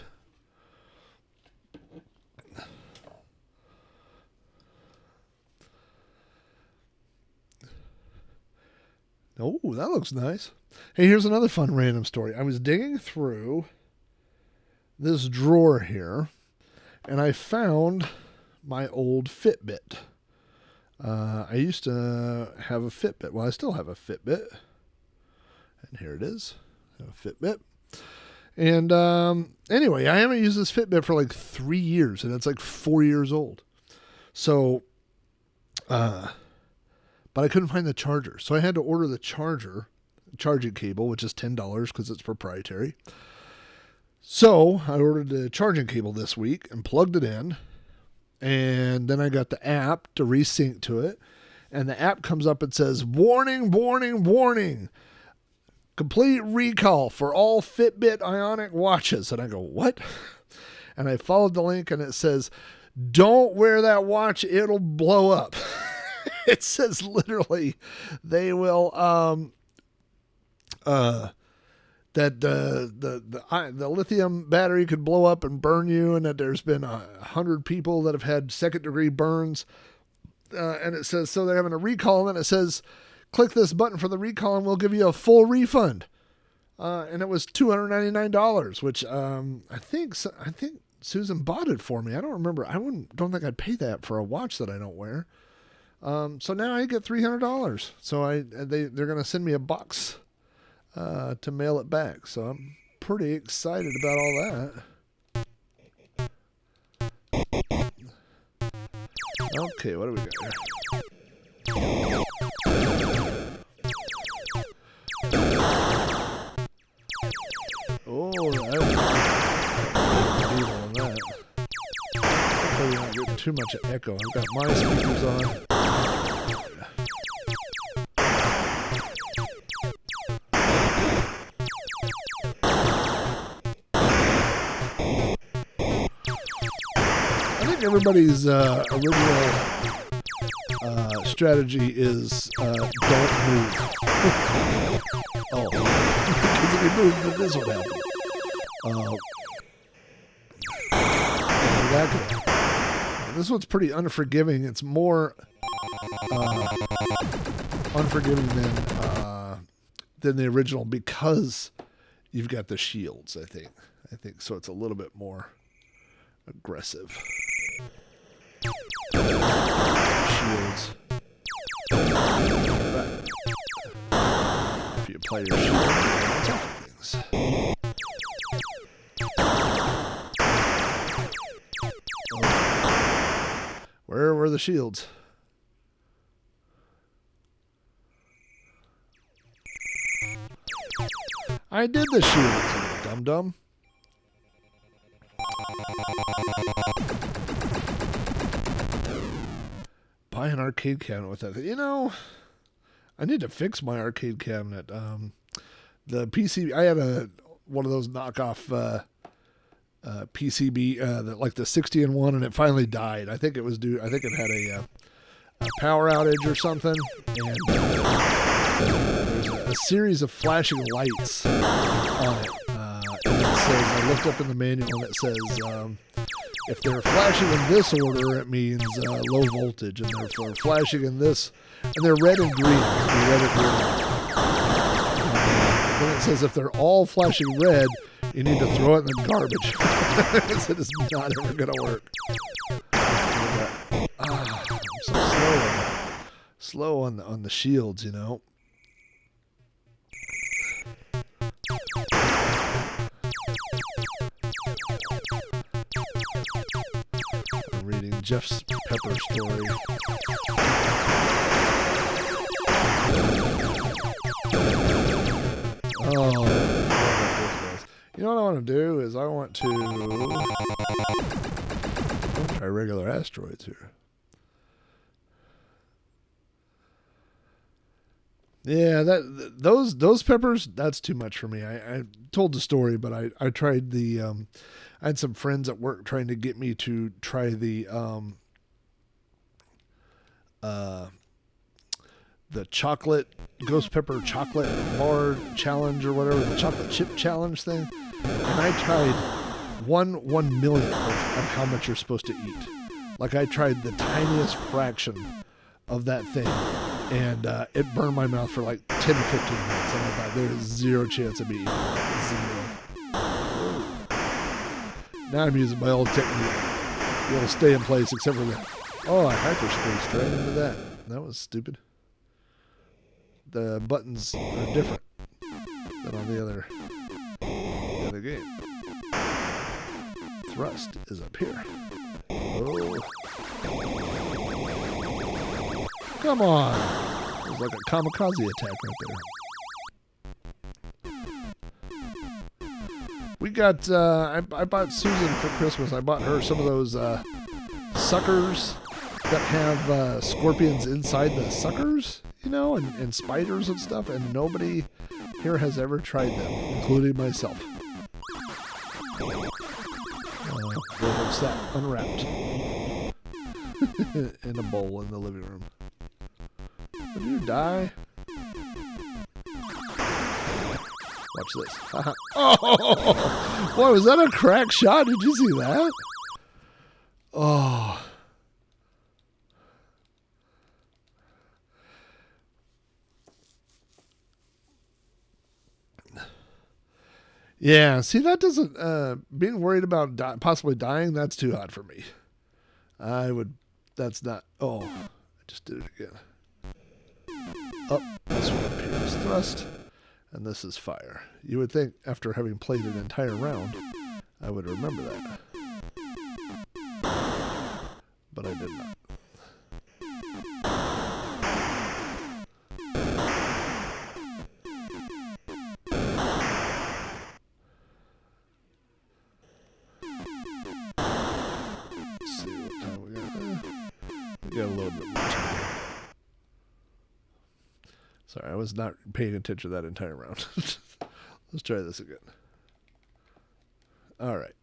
Oh, that looks nice. Hey, here's another fun random story. I was digging through this drawer here, and I found my old Fitbit. I used to have a Fitbit. Well, I still have a Fitbit. And here it is. I have a Fitbit. And anyway, I haven't used this Fitbit for like 3 years, and it's like 4 years old. So, but I couldn't find the charger. So I had to order the charging cable, which is $10 because it's proprietary. So I ordered the charging cable this week and plugged it in. And then I got the app to resync to it. and the app comes up and says, warning, warning, warning. Complete recall for all Fitbit Ionic watches. And I go, what? And I followed the link and it says, don't wear that watch. It'll blow up. It says literally they will, that the lithium battery could blow up and burn you, and that there's been 100 people that have had second-degree burns. And it says, so they're having a recall, and it says, click this button for the recall and we'll give you a full refund. And it was $299, which I think Susan bought it for me. I don't remember. Don't think I'd pay that for a watch that I don't wear. So now I get $300. So they're going to send me a box to mail it back. So I'm pretty excited about all that. Okay, what do we got here? Oh, that's deal on that. Hopefully we're not getting too much echo. I've got my speakers on. I think everybody's original strategy is don't move. Oh, because if you move, then this would happen. This one's pretty unforgiving. It's more unforgiving than the original because you've got the shields. I think so. It's a little bit more aggressive. Shields. If you apply your shield, it's other things. Where were the shields? I did the shields, dum-dum. Buy an arcade cabinet with that. You know, I need to fix my arcade cabinet. The PC, I had one of those knockoff PCB, like the 60-in-1, and it finally died. I think it was due. I think it had a power outage or something, and there's a series of flashing lights on it. And it says, I looked up in the manual, and it says, if they're flashing in this order, it means low voltage, and if they're flashing in this, and they're red and green. Then it says if they're all flashing red, you need to throw it in the garbage. Because it is not ever going to work. I'm so slow on the shields, you know. I'm reading Jeff's Pepper story. Oh, you know what I want to do is I want to try regular asteroids here. Yeah, those peppers, that's too much for me. I told the story, but I tried the I had some friends at work trying to get me to try the chocolate ghost pepper chocolate bar challenge or whatever, the chocolate chip challenge thing. And I tried 1/1,000,000th of how much you're supposed to eat. Like I tried the tiniest fraction of that thing, and it burned my mouth for like 10 to 15 minutes. And I thought there is zero chance of me eating that. Zero. Now I'm using my old technique. It'll stay in place except for that. Oh, I hyperspaced right into that. That was stupid. The buttons are different than on the other game. Thrust is up here. Oh. Come on. It was like a kamikaze attack right there. We got, I bought Susan for Christmas. I bought her some of those suckers that have scorpions inside the suckers, you know, and spiders and stuff, and nobody here has ever tried them, including myself. They have sat unwrapped in a bowl in the living room. Would you die? Watch this. Oh, boy, was that a crack shot? Did you see that? Oh. Yeah, see, that doesn't, being worried about possibly dying, that's too hot for me. That's not, oh, I just did it again. Up, this one up here is thrust, and this is fire. You would think, after having played an entire round, I would remember that. But I did not. Got a little bit more time. Sorry, I was not paying attention to that entire round. Let's try this again. All right.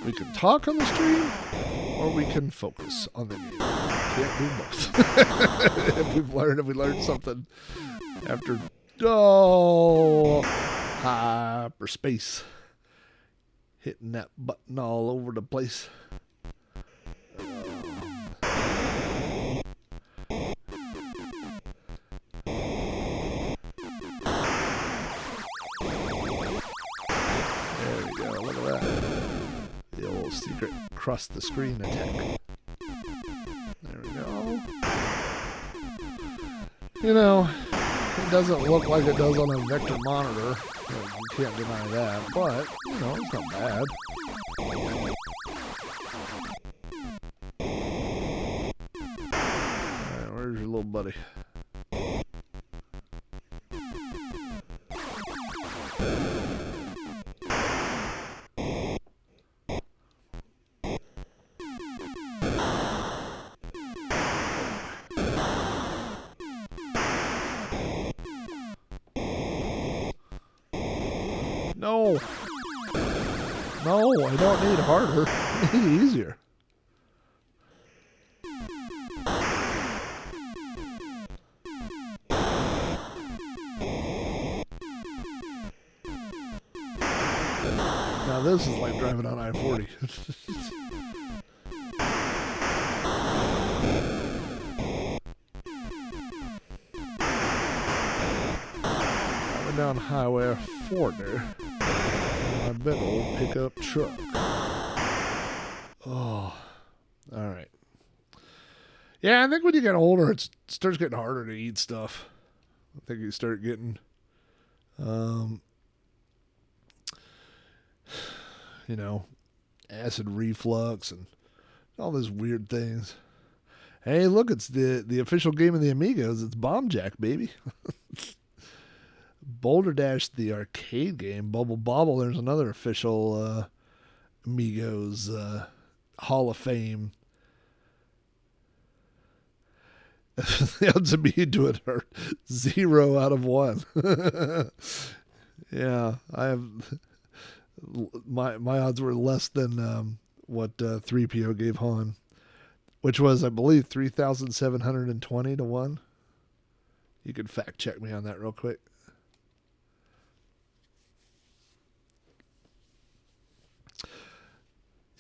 We can talk on the stream, or we can focus on the game. Can't do both. If we learned something after hyperspace, hitting that button all over the place. There we go. Look at that. The old secret cross the screen attack. There we go. You know, it doesn't look like it does on a vector monitor. You can't deny that, but, you know, it's not bad. Alright, where's your little buddy? No. No, I don't need harder. I need easier. Now this is like driving on I-40. Driving down Highway 40. My big old pickup truck. Oh, all right. Yeah, I think when you get older, it starts getting harder to eat stuff. I think you start getting, you know, acid reflux and all those weird things. Hey, look, it's the official game of the Amigos. It's Bomb Jack, baby. Boulder Dash, the arcade game. Bubble Bobble, there's another official Amigos Hall of Fame. The odds of me to it are 0 out of 1. Yeah, I have my odds were less than what 3PO gave Han, which was, I believe, 3,720 to 1. You could fact check me on that real quick.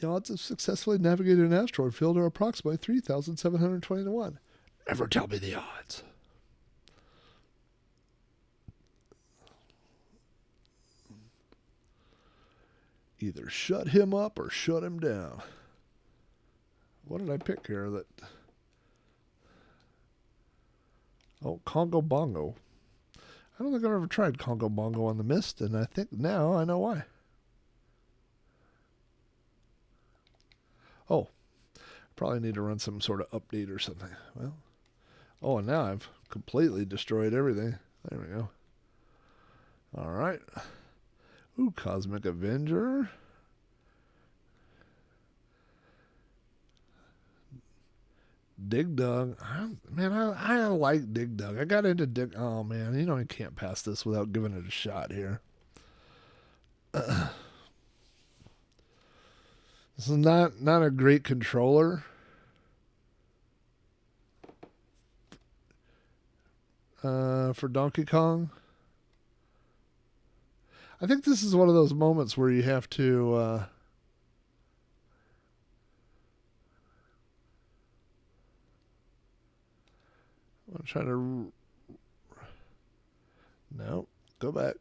The odds of successfully navigating an asteroid field are approximately 3,720 to 1. Never tell me the odds. Either shut him up or shut him down. What did I pick here? Oh, Congo Bongo. I don't think I've ever tried Congo Bongo on the Mist, and I think now I know why. Oh, probably need to run some sort of update or something. Well, oh, and now I've completely destroyed everything. There we go. All right. Ooh, Cosmic Avenger. Dig Dug. I like Dig Dug. I got into Dig. Oh, man. You know, I can't pass this without giving it a shot here. This is not a great controller. For Donkey Kong. I think this is one of those moments where you have to I'm trying to no, go back.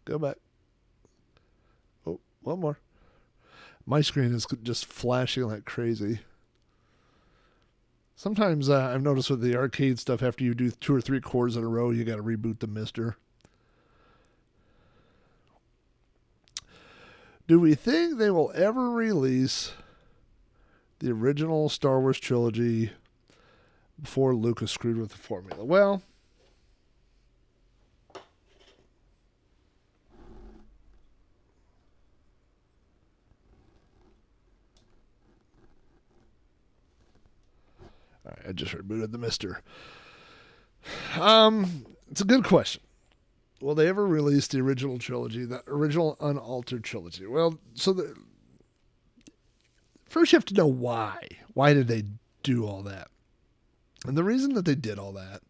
Go back. Oh, one more. My screen is just flashing like crazy. Sometimes I've noticed with the arcade stuff, after you do 2 or 3 chords in a row, you got to reboot the MiSTer. Do we think they will ever release the original Star Wars trilogy before Lucas screwed with the formula? Well, all right, I just rebooted the MiSTer. It's a good question. Will they ever release the original trilogy, the original unaltered trilogy? Well, first you have to know why. Why did they do all that? And the reason that they did all that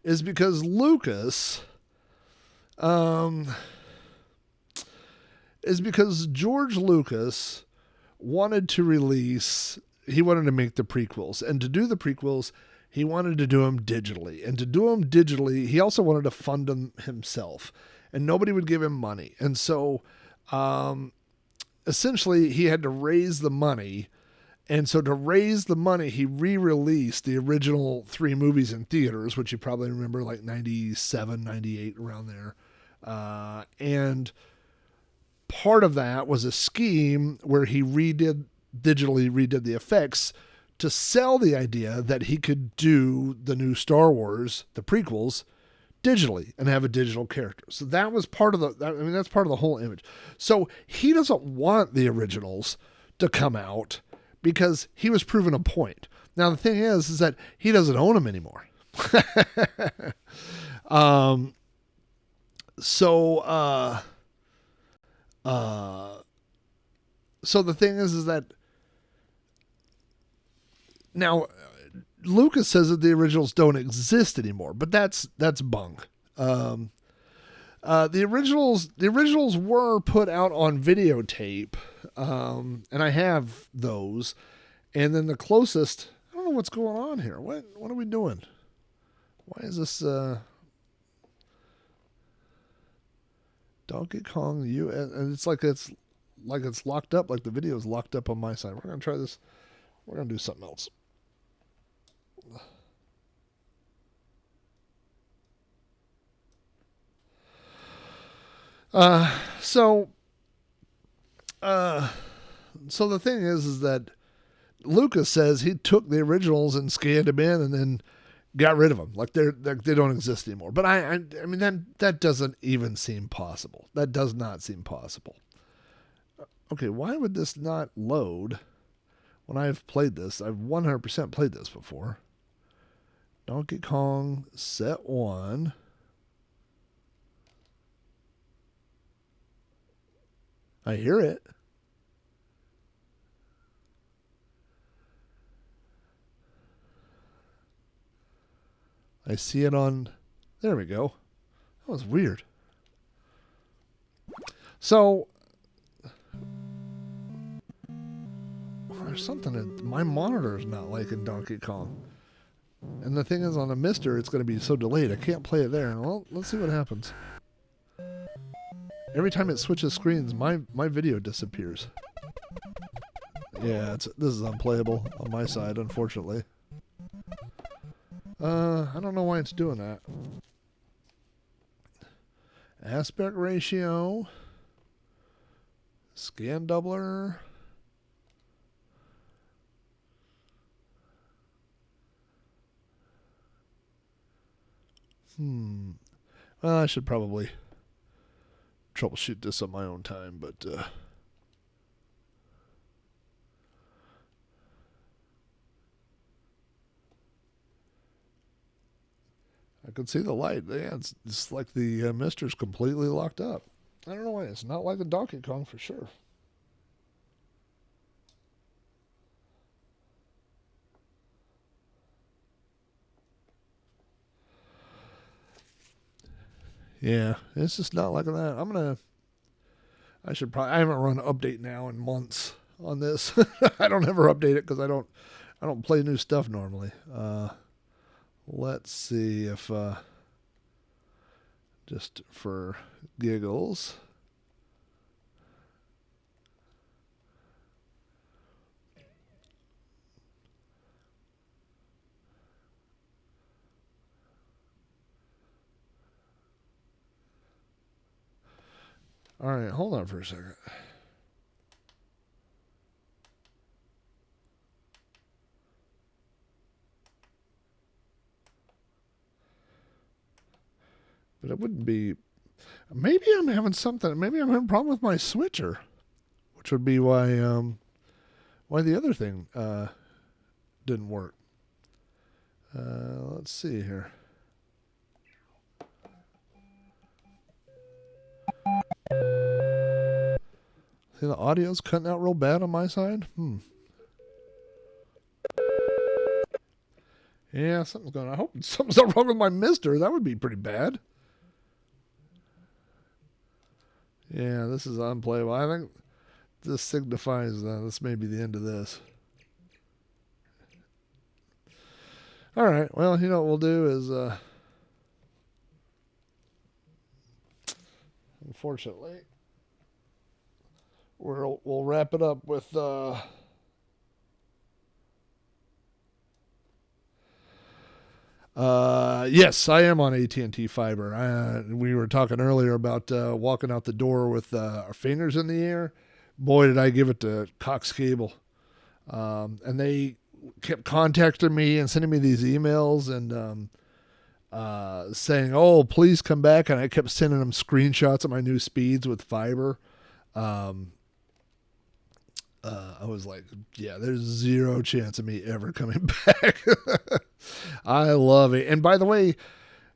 is because George Lucas wanted to make the prequels. And to do the prequels, he wanted to do them digitally. And to do them digitally, he also wanted to fund them himself. And nobody would give him money. And so essentially, he had to raise the money. And so to raise the money, he re-released the original 3 movies in theaters, which you probably remember, like 97, 98, around there. And part of that was a scheme where he digitally redid the effects to sell the idea that he could do the new Star Wars, the prequels, digitally and have a digital character. So that was part of that's part of the whole image. So he doesn't want the originals to come out because he was proving a point. Now the thing is that he doesn't own them anymore. So the thing is that now Lucas says that the originals don't exist anymore, but that's bunk. The originals were put out on videotape, and I have those. And then the closest, I don't know what's going on here. What are we doing? Why is this Donkey Kong and it's like it's locked up, like the video is locked up on my side. We're gonna try this. We're gonna do something else. So the thing is that Lucas says he took the originals and scanned them in and then got rid of them. Like they don't exist anymore. But I mean that doesn't even seem possible. That does not seem possible. Okay, why would this not load when I've played this? I've 100% played this before. Donkey Kong Set 1. I hear it. I see it on... There we go. That was weird. So... There's something that my monitor is not liking Donkey Kong. And the thing is, on the MiSTer, it's going to be so delayed. I can't play it there. Well, let's see what happens. Every time it switches screens, my video disappears. Yeah, this is unplayable on my side, unfortunately. I don't know why it's doing that. Aspect ratio. Scan doubler. Well, I should probably troubleshoot this on my own time, but I can see the light. Yeah, it's like the MiSTer's completely locked up. I don't know why. It's not like a Donkey Kong for sure. Yeah, it's just not like that. I haven't run an update now in months on this. I don't ever update it because I don't play new stuff normally. Let's see if just for giggles. All right, hold on for a second. But it wouldn't be. Maybe I'm having something. Maybe I'm having a problem with my switcher, which would be why the other thing didn't work. Let's see here. See, the audio's cutting out real bad on my side. Yeah, something's going on. I hope something's not wrong with my MiSTer. That would be pretty bad. Yeah, this is unplayable. I think this signifies this may be the end of this. All right. Well, you know what we'll do is, unfortunately, we'll wrap it up with yes, I am on AT&T fiber. We were talking earlier about walking out the door with our fingers in the air. Boy, did I give it to Cox Cable. And they kept contacting me and sending me these emails and saying, "Oh, please come back." And I kept sending them screenshots of my new speeds with fiber. I was like, yeah, there's zero chance of me ever coming back. I love it. And by the way,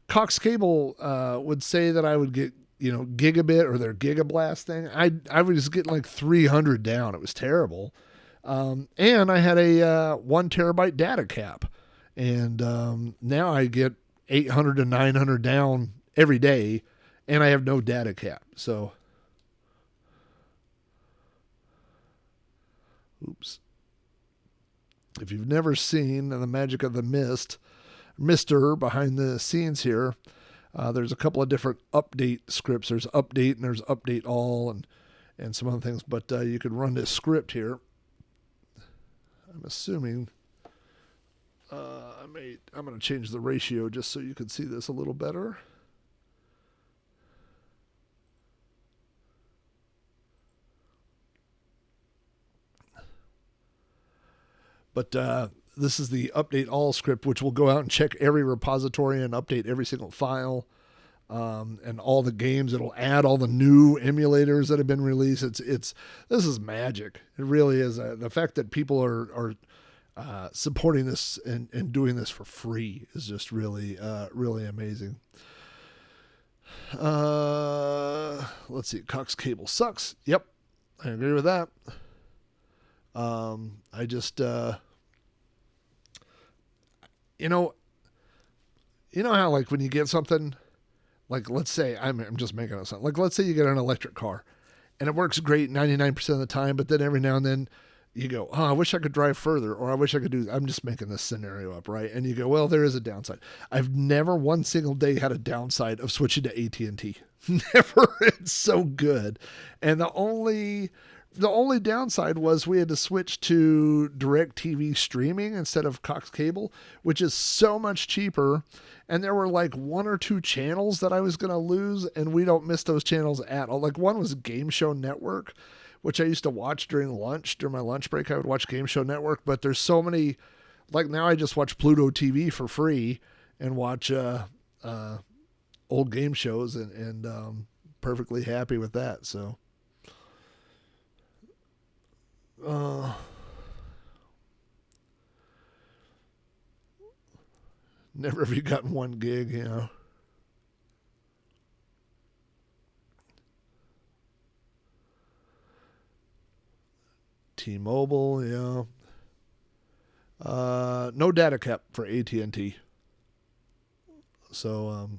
Cox Cable would say that I would get, gigabit or their gigablast thing. I was getting like 300 down. It was terrible. And I had a 1 terabyte data cap. And now I get 800 to 900 down every day, and I have no data cap. So, oops. If you've never seen the magic of the MiSTer behind the scenes here, there's a couple of different update scripts. There's update and there's update all and some other things. But you could run this script here. I'm assuming I'm going to change the ratio just so you can see this a little better. But this is the update all script, which will go out and check every repository and update every single file and all the games. It'll add all the new emulators that have been released. This is magic. It really is. The fact that people are supporting this and doing this for free is just really really amazing. Let's see. Cox Cable sucks. Yep, I agree with that. I just, you know how like when you get something, like let's say I'm just making up something. Like let's say you get an electric car, and it works great 99% of the time, but then every now and then you go, oh, I wish I could drive further, or I wish I could do. I'm just making this scenario up, right? And you go, well, there is a downside. I've never one single day had a downside of switching to AT&T. Never. It's so good, and the only The only downside was we had to switch to DirecTV streaming instead of Cox Cable, which is so much cheaper. And there were like one or two channels that I was going to lose, and we don't miss those channels at all. Like one was Game Show Network, which I used to watch during lunch. During my lunch break, I would watch Game Show Network, but there's so many, like now I just watch Pluto TV for free and watch old game shows and perfectly happy with that. So never have you gotten 1 gig, you know. T-Mobile, yeah. No data cap for AT&T. So,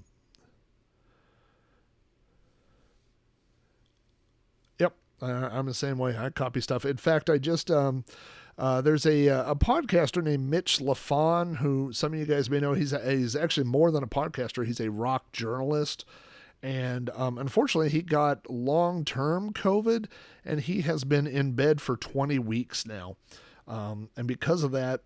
yep, I'm the same way. I copy stuff. In fact, I just there's a podcaster named Mitch LaFon, who some of you guys may know. He's actually more than a podcaster. He's a rock journalist. And unfortunately, he got long-term COVID, and he has been in bed for 20 weeks now. And because of that,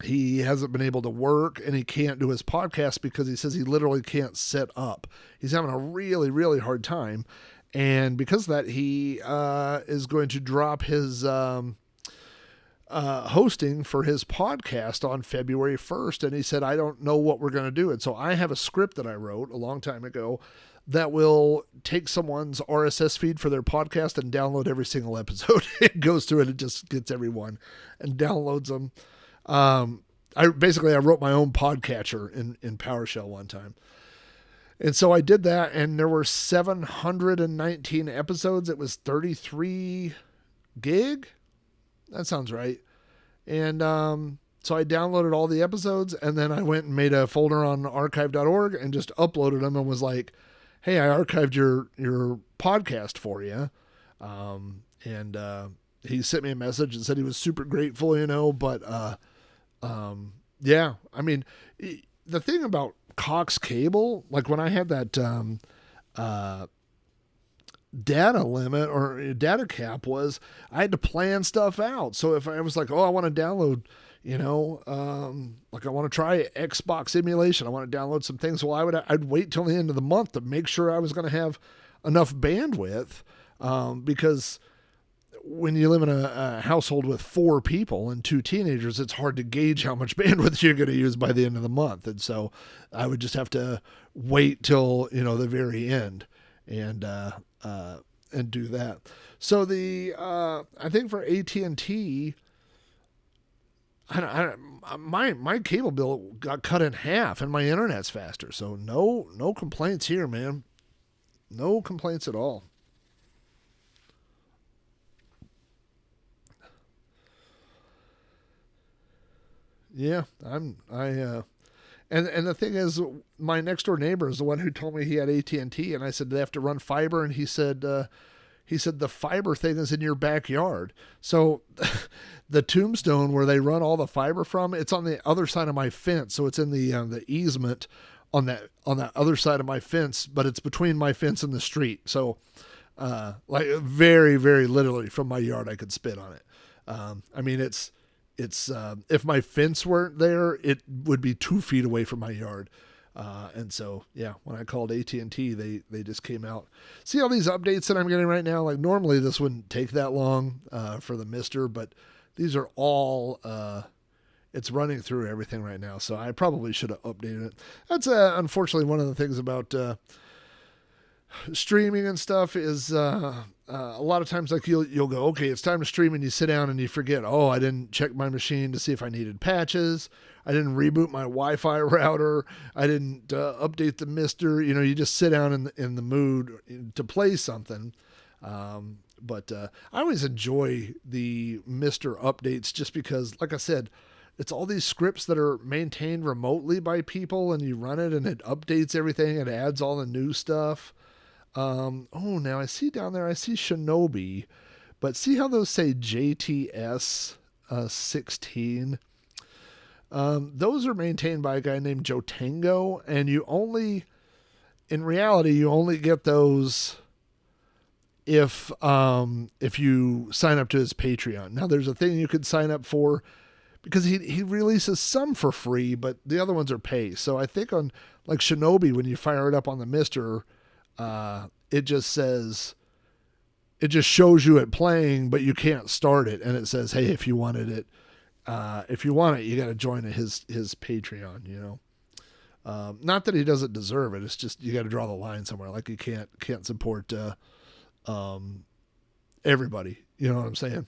he hasn't been able to work, and he can't do his podcast because he says he literally can't sit up. He's having a really, really hard time. And because of that, he is going to drop his hosting for his podcast on February 1st. And he said, I don't know what we're going to do. And so I have a script that I wrote a long time ago that will take someone's RSS feed for their podcast and download every single episode. It goes through it. It just gets everyone and downloads them. I wrote my own podcatcher in PowerShell one time. And so I did that, and there were 719 episodes. It was 33 gig. That sounds right. And so I downloaded all the episodes, and then I went and made a folder on archive.org and just uploaded them and was like, hey, I archived your podcast for you. And he sent me a message and said he was super grateful, you know, but yeah, I mean, the thing about Cox Cable, like when I had that data limit or data cap, was I had to plan stuff out. So if I was like, oh, I want to download, you know, like I want to try Xbox emulation, I want to download some things. Well, I'd wait till the end of the month to make sure I was going to have enough bandwidth, because when you live in a household with 4 people and 2 teenagers, it's hard to gauge how much bandwidth you're going to use by the end of the month. And so I would just have to wait till, you know, the very end and do that. So I think for AT&T, my cable bill got cut in half and my internet's faster. So no complaints here, man. No complaints at all. Yeah, and the thing is, my next door neighbor is the one who told me he had AT&T, and I said, do they have to run fiber? And he said the fiber thing is in your backyard. So the tombstone where they run all the fiber from, it's on the other side of my fence. So it's in the easement on that other side of my fence, but it's between my fence and the street. So like very, very literally from my yard, I could spit on it. I mean, it's if my fence weren't there, it would be 2 feet away from my yard. And so, yeah, when I called AT&T, they just came out. See all these updates that I'm getting right now? Like normally this wouldn't take that long, for the MiSTer, but these are all, it's running through everything right now. So I probably should have updated it. That's, unfortunately one of the things about, streaming and stuff is, a lot of times, like you'll go, okay, it's time to stream, and you sit down and you forget, oh, I didn't check my machine to see if I needed patches. I didn't reboot my Wi-Fi router. I didn't update the MiSTer. You know, you just sit down in the mood to play something. But I always enjoy the MiSTer updates just because, like I said, it's all these scripts that are maintained remotely by people, and you run it and it updates everything. It adds all the new stuff. Now I see down there, I see Shinobi, but see how those say JTS 16? Those are maintained by a guy named Joe Tango, and in reality, you only get those if you sign up to his Patreon. Now there's a thing you could sign up for because he releases some for free, but the other ones are pay. So I think on like Shinobi, when you fire it up on the MiSTer, it just says, it just shows you it playing, but you can't start it, and it says, hey, if you wanted it, if you want it, you got to join his Patreon. You know, not that he doesn't deserve it. It's just you got to draw the line somewhere. Like you can't support everybody. You know what I'm saying?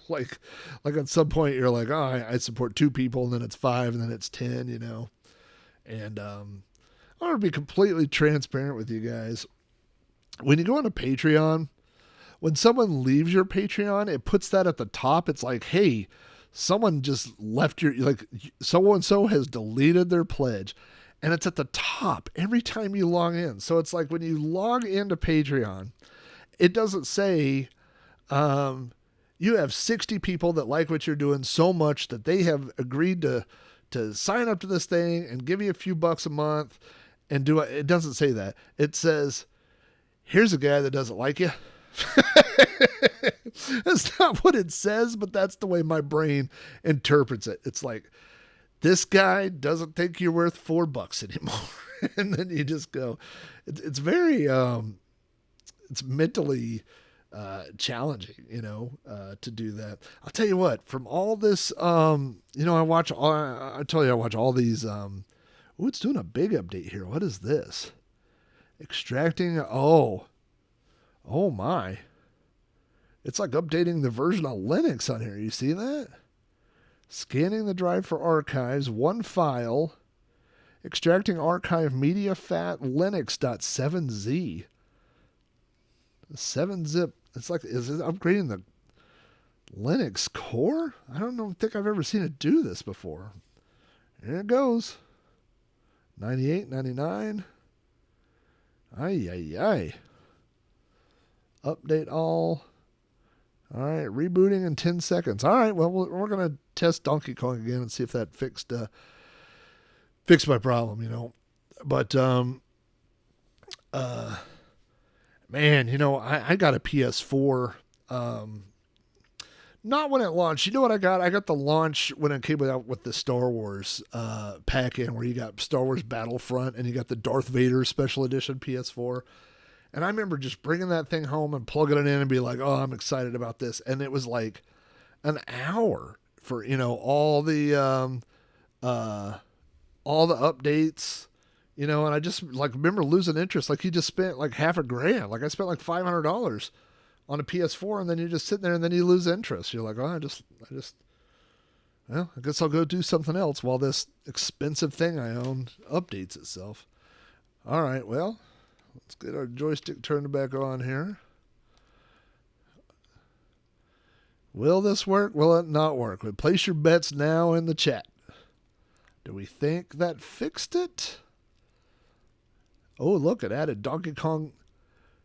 like at some point you're like, oh, I support 2 people, and then it's 5, and then it's 10. You know, and I want to be completely transparent with you guys. When you go on a Patreon, when someone leaves your Patreon, it puts that at the top. It's like, hey, someone just left your, like, so-and-so has deleted their pledge. And it's at the top every time you log in. So it's like when you log into Patreon, it doesn't say you have 60 people that like what you're doing so much that they have agreed to sign up to this thing and give you a few bucks a month and do it. It doesn't say that. It says, here's a guy that doesn't like you. That's not what it says, but that's the way my brain interprets it. It's like, this guy doesn't think you're worth $4 anymore. And then you just go, it's very, it's mentally challenging, you know, to do that. I'll tell you what, from all this, you know, I tell you, I watch all these, it's doing a big update here. What is this? Extracting, oh my. It's like updating the version of Linux on here. You see that? Scanning the drive for archives, 1 file. Extracting archive media fat linux.7z. 7-zip. It's like, is it upgrading the Linux core? I don't think I've ever seen it do this before. Here it goes. 98, 99. Ay. Update all. All right, rebooting in 10 seconds. All right, well, we're going to test Donkey Kong again and see if that fixed my problem, you know. But, man, you know, I got a PS4, not when it launched. You know what I got? I got the launch when it came out with the Star Wars pack-in, where you got Star Wars Battlefront and you got the Darth Vader Special Edition PS4. And I remember just bringing that thing home and plugging it in and be like, oh, I'm excited about this. And it was like an hour for, you know, all the updates, you know, and I just like remember losing interest. Like he just spent like $500. Like I spent like $500 on a PS4, and then you're just sitting there and then you lose interest. You're like, oh, I guess I'll go do something else while this expensive thing I own updates itself. All right, well, let's get our joystick turned back on here. Will this work? Will it not work? Place your bets now in the chat. Do we think that fixed it? Oh, look, it added Donkey Kong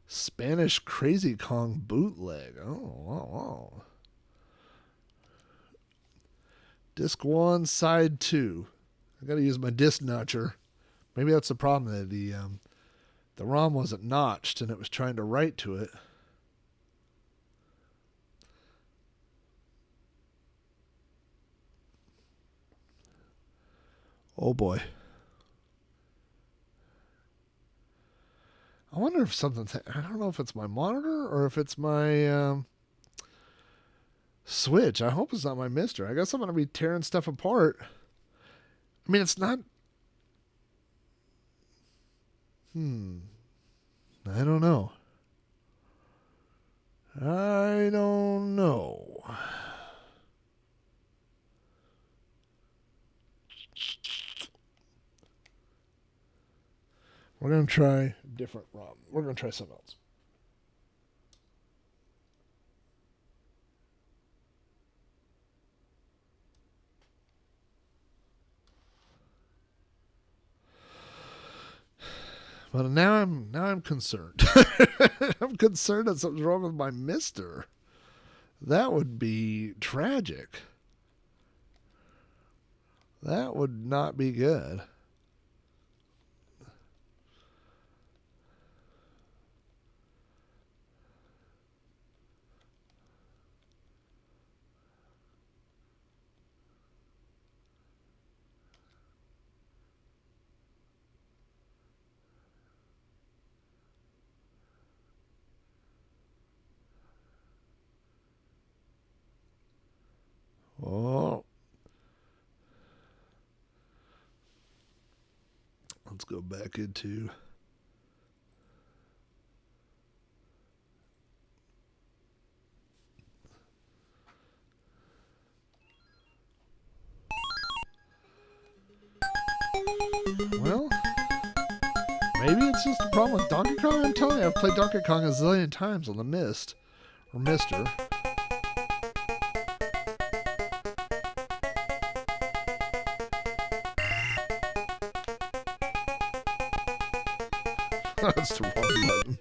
Spanish Crazy Kong bootleg. Oh. Disc 1, side 2. I got to use my disc notcher. Maybe that's the problem. That the ROM wasn't notched and it was trying to write to it. Oh boy. I wonder if something's... I don't know if it's my monitor or if it's my Switch. I hope it's not my MiSTer. I guess I'm going to be tearing stuff apart. I mean, it's not... I don't know. We're going to try a different ROM. We're going to try something else. But now I'm concerned. I'm concerned that something's wrong with my MiSTer. That would be tragic. That would not be good. Let's go back into... Well, maybe it's just a problem with Donkey Kong. I'm telling you, I've played Donkey Kong a zillion times on the Mist, or MiSTer. That's the wrong button.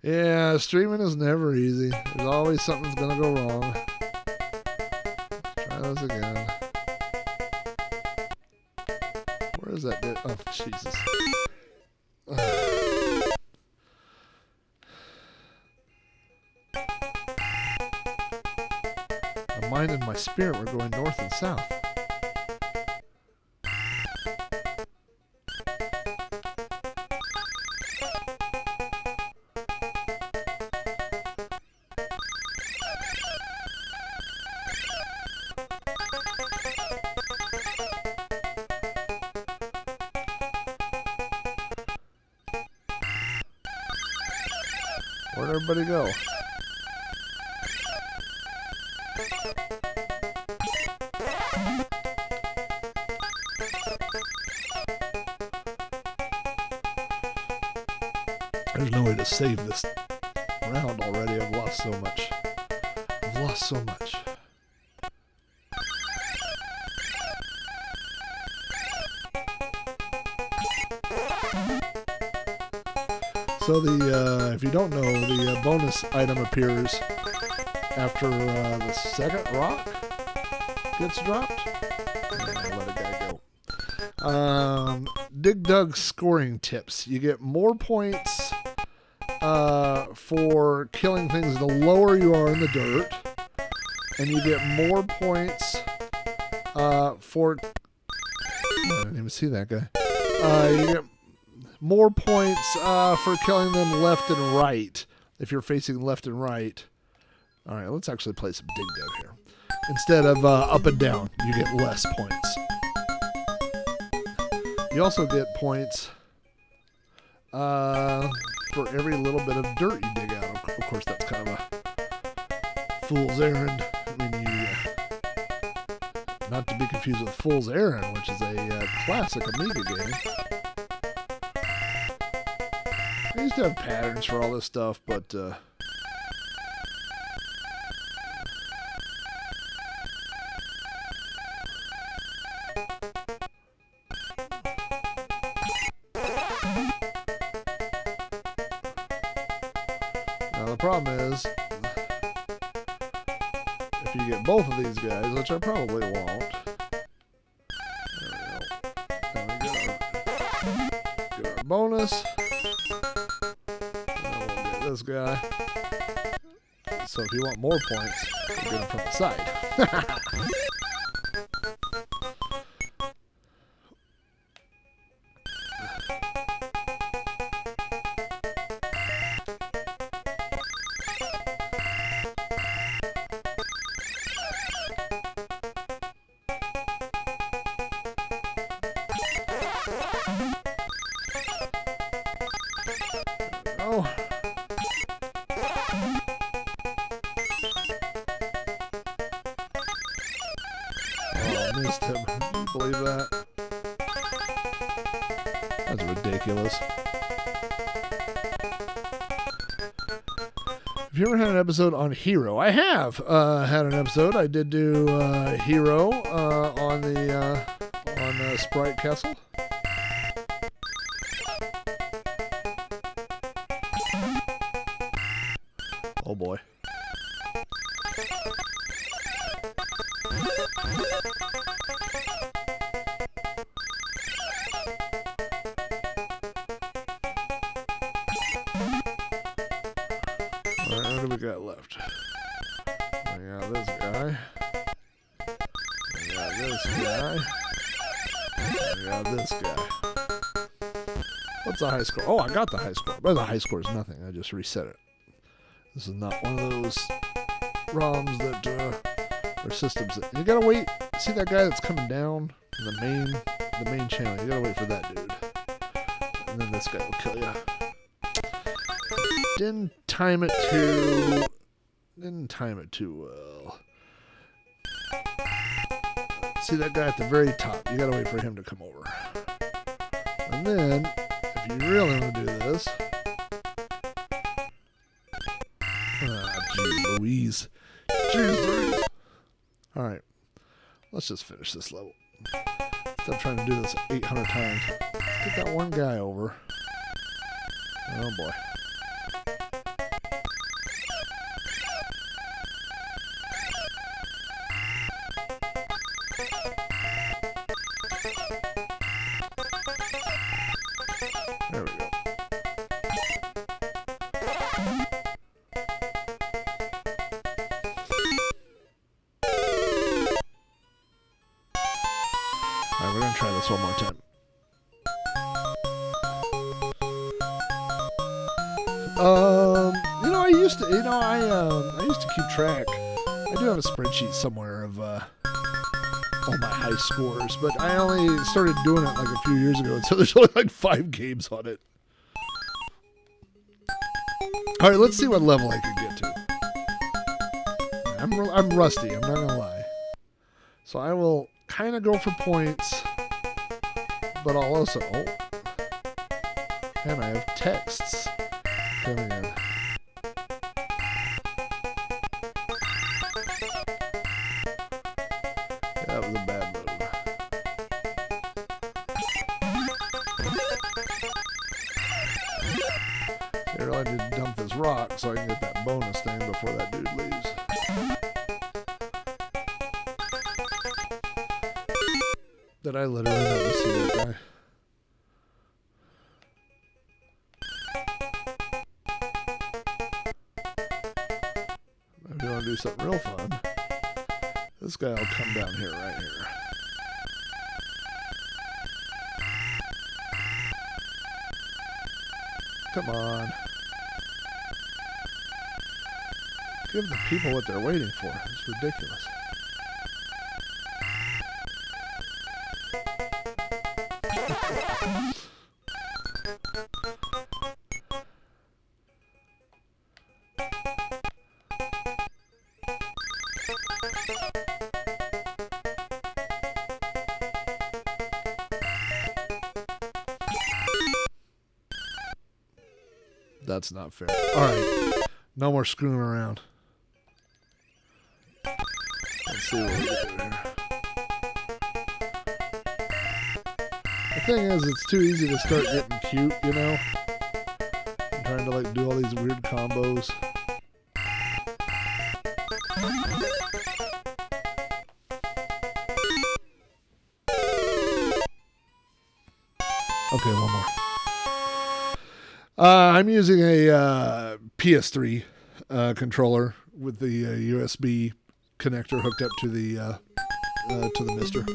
Yeah, streaming is never easy. There's always something's gonna go wrong. Let's try this again. Where is that? Oh, Jesus. My mind and my spirit were going north and south. Where'd everybody go? There's no way to save this round already. I've lost so much. I've lost so much. So the if you don't know, the bonus item appears after the second rock gets dropped. I'll let a guy go. Dig Dug scoring tips. You get more points for killing things the lower you are in the dirt, and you get more points for... I didn't even see that guy. You get more points for killing them left and right if you're facing left and right. All right, let's actually play some Dig Dug here. Instead of up and down, you get less points. You also get points for every little bit of dirt you dig out. Of course, that's kind of a fool's errand. I mean, not to be confused with Fool's Errand, which is a classic Amiga game. I used to have patterns for all this stuff, but now the problem is, if you get both of these guys, which I probably won't. There we go. Then we get our bonus. This guy. So if you want more points, you get them from the side. Oh. I missed him. Can you believe that? That's ridiculous. Have you ever had an episode on Hero? I have had an episode. I did do Hero on the Sprite Castle. Oh boy. Alright, what do we got left? We got this guy. We got this guy. We got this guy. What's the high score? Oh, I got the high score. But the high score is nothing. I just reset it. This is not one of those ROMs that or systems that you gotta wait. See that guy that's coming down from the main channel. You gotta wait for that dude. And then this guy will kill you. Didn't time it too well. See that guy at the very top. You gotta wait for him to come over. And then, if you really want to do this... Jeez Louise. Jeez Louise. Alright. Let's just finish this level. Stop trying to do this 800 times. Let's get that one guy over. Oh boy. There we go. Alright, we're gonna try this one more time. I used to keep track. I do have a spreadsheet somewhere of all my high scores, but I only started doing it like a few years ago, and so there's only like 5 games on it. All right, let's see what level I can get to. I'm rusty. I'm not gonna lie. So I will kind of go for points, but I'll also and I have texts coming in. That was a bad move. I really need to dump this rock so I can get that bonus thing before that dude leaves. Did I literally not see that guy? Maybe I want to do something real fun. This guy will come down here, right here. Come on. Give the people what they're waiting for. It's ridiculous. That's not fair. Alright. No more screwing around. Let's see what we can do here. The thing is, it's too easy to start getting cute, you know? I'm trying to like do all these weird combos. Okay, one more. I'm using a PS3 controller with the USB connector hooked up to the MiSTer.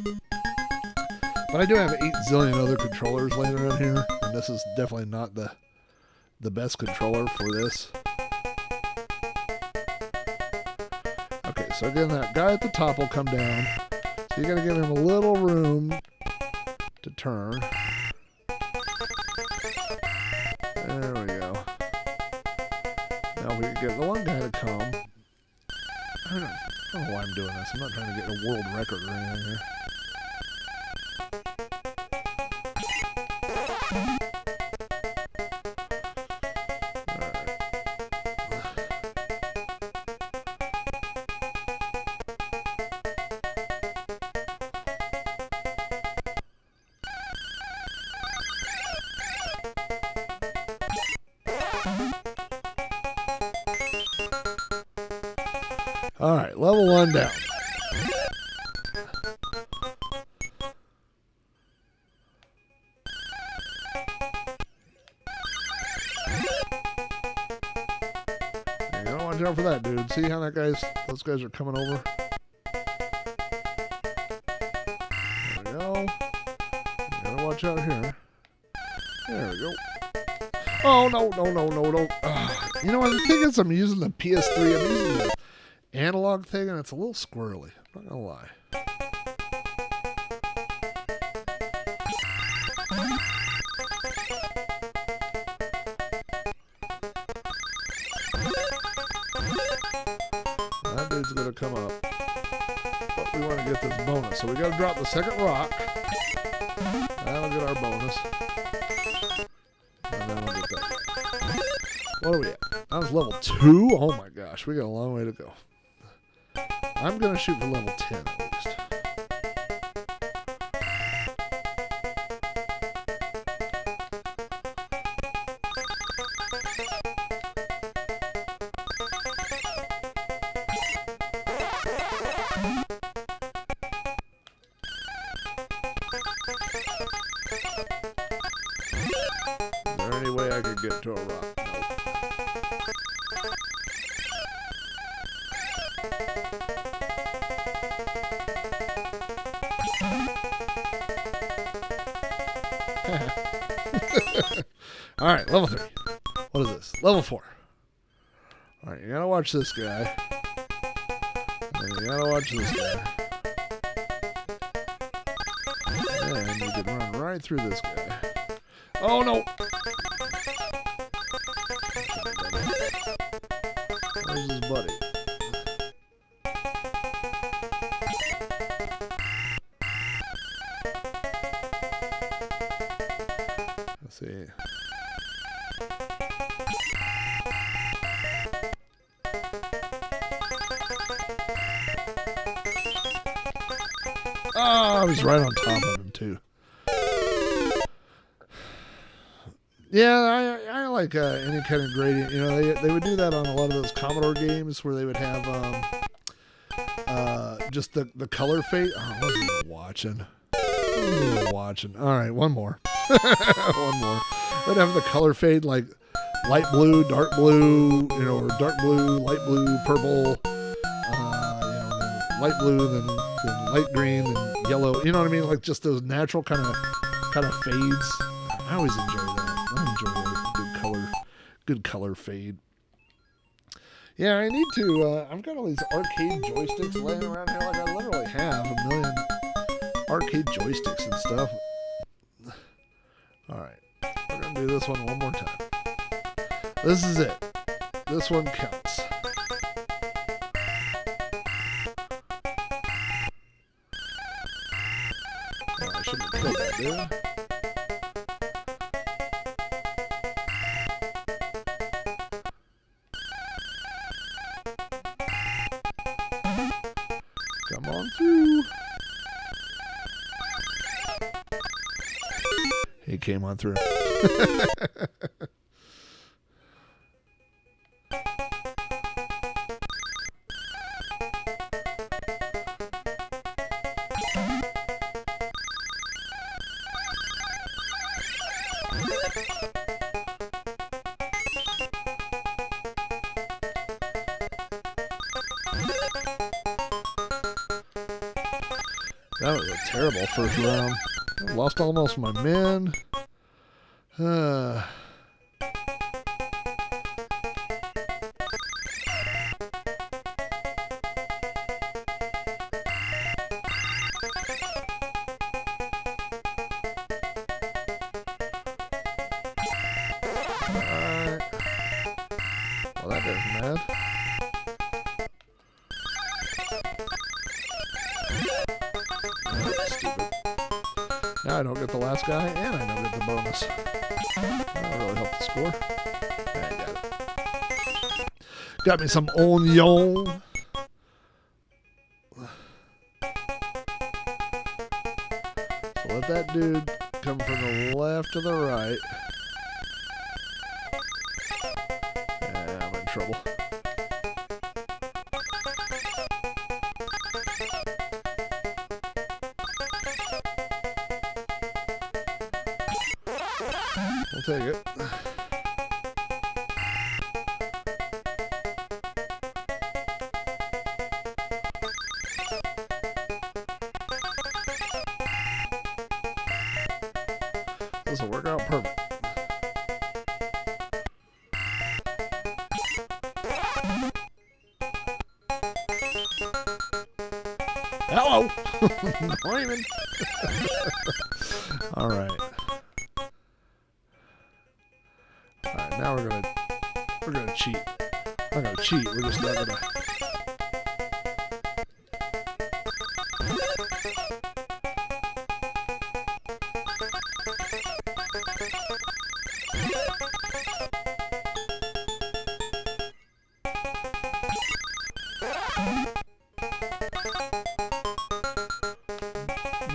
But I do have 8 zillion other controllers laying around here, and this is definitely not the best controller for this. Okay, so again, that guy at the top will come down. So you gotta give him a little room to turn. There we go. Now we can get the one guy to come. I don't know why I'm doing this. I'm not trying to get a world record or anything here. Alright, level 1 down. You gotta watch out for that, dude. See how those guys are coming over? There we go. You gotta watch out here. There we go. Oh, no. You know what? The thing is, I'm using the PS3. I'm using the analog thing, and it's a little squirrely. I'm not gonna lie. come up. But we want to get this bonus. So we got to drop the second rock. That'll get our bonus. And then we'll get that. What are we at? That was level 2? Oh my gosh, we got a long way to go. I'm going to shoot for level 10 at least. Is there any way I could get to a rock? All right, level 3. What is this? Level 4. All right, you gotta watch this guy. And you gotta watch this guy. And you can run right through this guy. Oh no! Where's his buddy? Let's see. Oh, I was right on top of him too. Yeah, I like any kind of gradient. You know, they would do that on a lot of those Commodore games where they would have just the color fade. Oh, I wasn't even watching. All right, one more. One more. They'd have the color fade like light blue, dark blue, you know, or dark blue, light blue, purple, then light blue, then light green, then yellow. You know what I mean? Like just those natural kind of fades. I always enjoy that. I enjoy good color fade. Yeah, I need to. I've got all these arcade joysticks laying around here. Like I literally have a million arcade joysticks and stuff. All right, we're gonna do this one more time. This is it. This one counts. Oh, I shouldn't have killed that dude. Come on through. He came on through. That was a terrible first round. I lost almost my men. Alright. Well, that doesn't matter. Stupid. Now I don't get the last guy, and I don't get the bonus. That'll really help the score. Yeah, I got it. Got me some onion. So let that dude come from the left to the right. Yeah, I'm in trouble. We'll take it. This will work out perfect. Hello. Morning. All right. Alright, now we're gonna cheat. We're not gonna cheat, we're just not gonna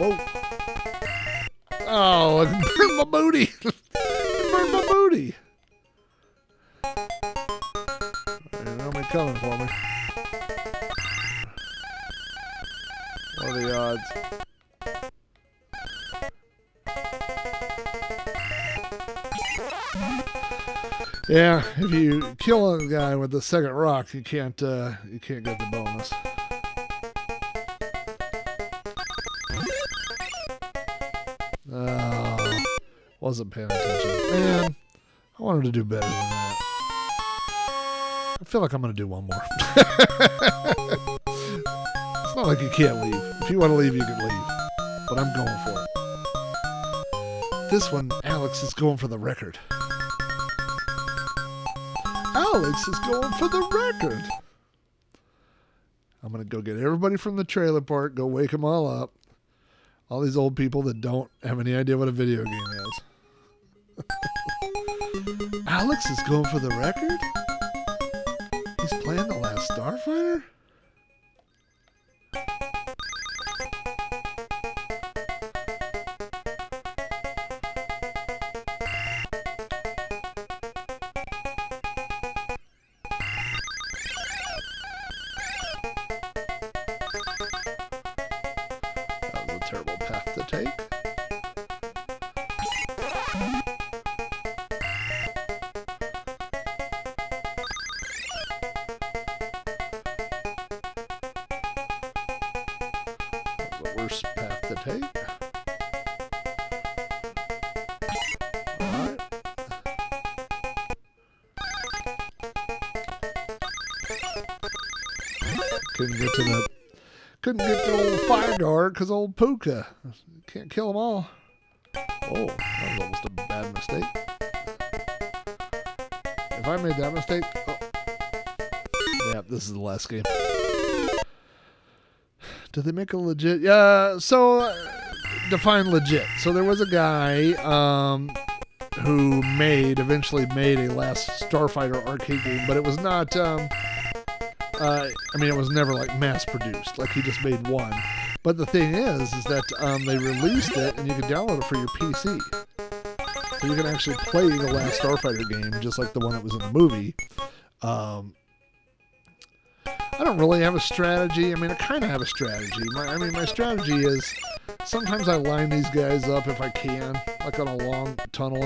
Whoa. Oh, it burned my booty. It burned my booty. Nobody coming for me. What are the odds? Yeah, if you kill a guy with the second rock, you can't get the bonus. Oh, wasn't paying attention. Man, I wanted to do better than that. I feel like I'm going to do one more. It's not like you can't leave. If you want to leave, you can leave. But I'm going for it. This one, Alex is going for the record. Alex is going for the record. I'm going to go get everybody from the trailer park, go wake them all up. All these old people that don't have any idea what a video game is. Alex is going for the record? He's playing The Last Starfighter? That was a terrible path to take. Worst path to take. Alright. Couldn't get to old Fire Guard because old Puka. Can't kill them all. Oh, that was almost a bad mistake. If I made that mistake, oh. Yeah, this is the last game. Did they make a legit? Yeah, so define legit. So there was a guy who eventually made a Last Starfighter arcade game, but it was not, it was never like mass produced. Like he just made one. But the thing is that they released it and you can download it for your PC. So you can actually play the Last Starfighter game just like the one that was in the movie. I don't really have a strategy. I mean, I kind of have a strategy. My strategy is sometimes I line these guys up if I can, like on a long tunnel,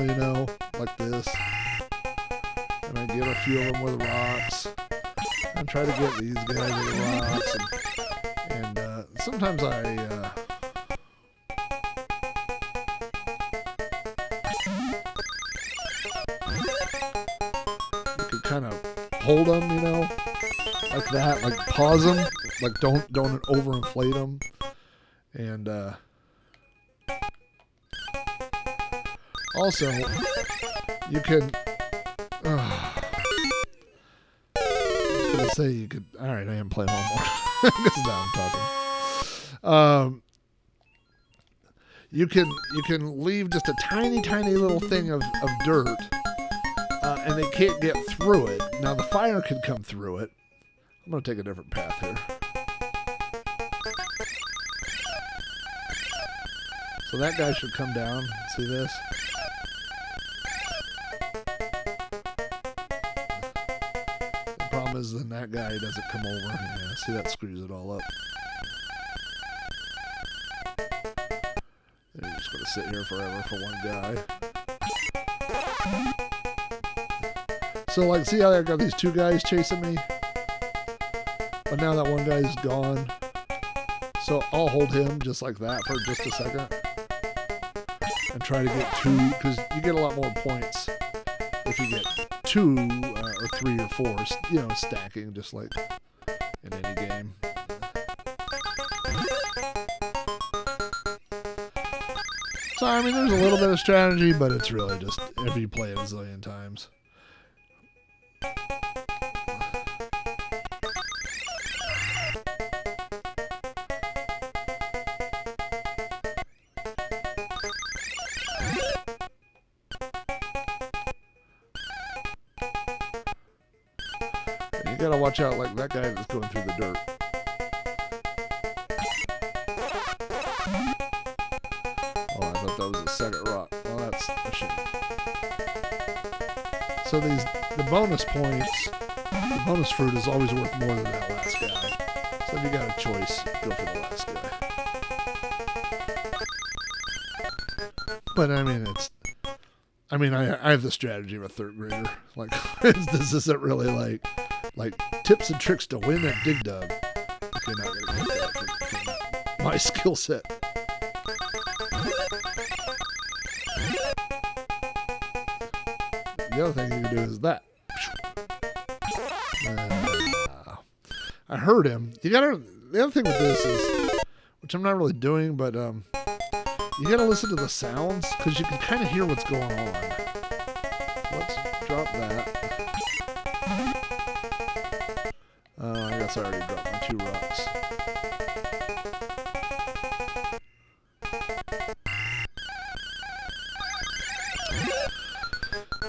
like this. And I get a few of them with rocks. And try to get these guys with rocks. And sometimes you could kind of hold them, like that, like pause them, like don't overinflate them, and also you can. I was gonna say you could. All right, I am playing one more because now I'm talking. You can leave just a tiny little thing of dirt, and they can't get through it. Now the fire could come through it. I'm going to take a different path here. So that guy should come down. See this? The problem is then that guy doesn't come over. Yeah, see, that screws it all up. You're just going to sit here forever for one guy. So, like, see how I got these two guys chasing me? But now that one guy's gone. So I'll hold him just like that for just a second. And try to get two, because you get a lot more points if you get 2 or 3 or 4, stacking just like in any game. So, I mean, there's a little bit of strategy, but it's really just if you play it a zillion times. You gotta watch out like that guy that's going through the dirt. thought that was a second rock. Well, that's a shame. So the bonus points, the bonus fruit is always worth more than that last guy. So if you got a choice, go for the last guy. But I mean, I have the strategy of a third grader. Like, this isn't really like tips and tricks to win at Dig Dug. You're not going to get that from my skill set. The other thing you can do is that. I heard him. The other thing with this is, which I'm not really doing, but you gotta listen to the sounds because you can kind of hear what's going on. Let's drop that. I guess I already dropped my 2 rocks.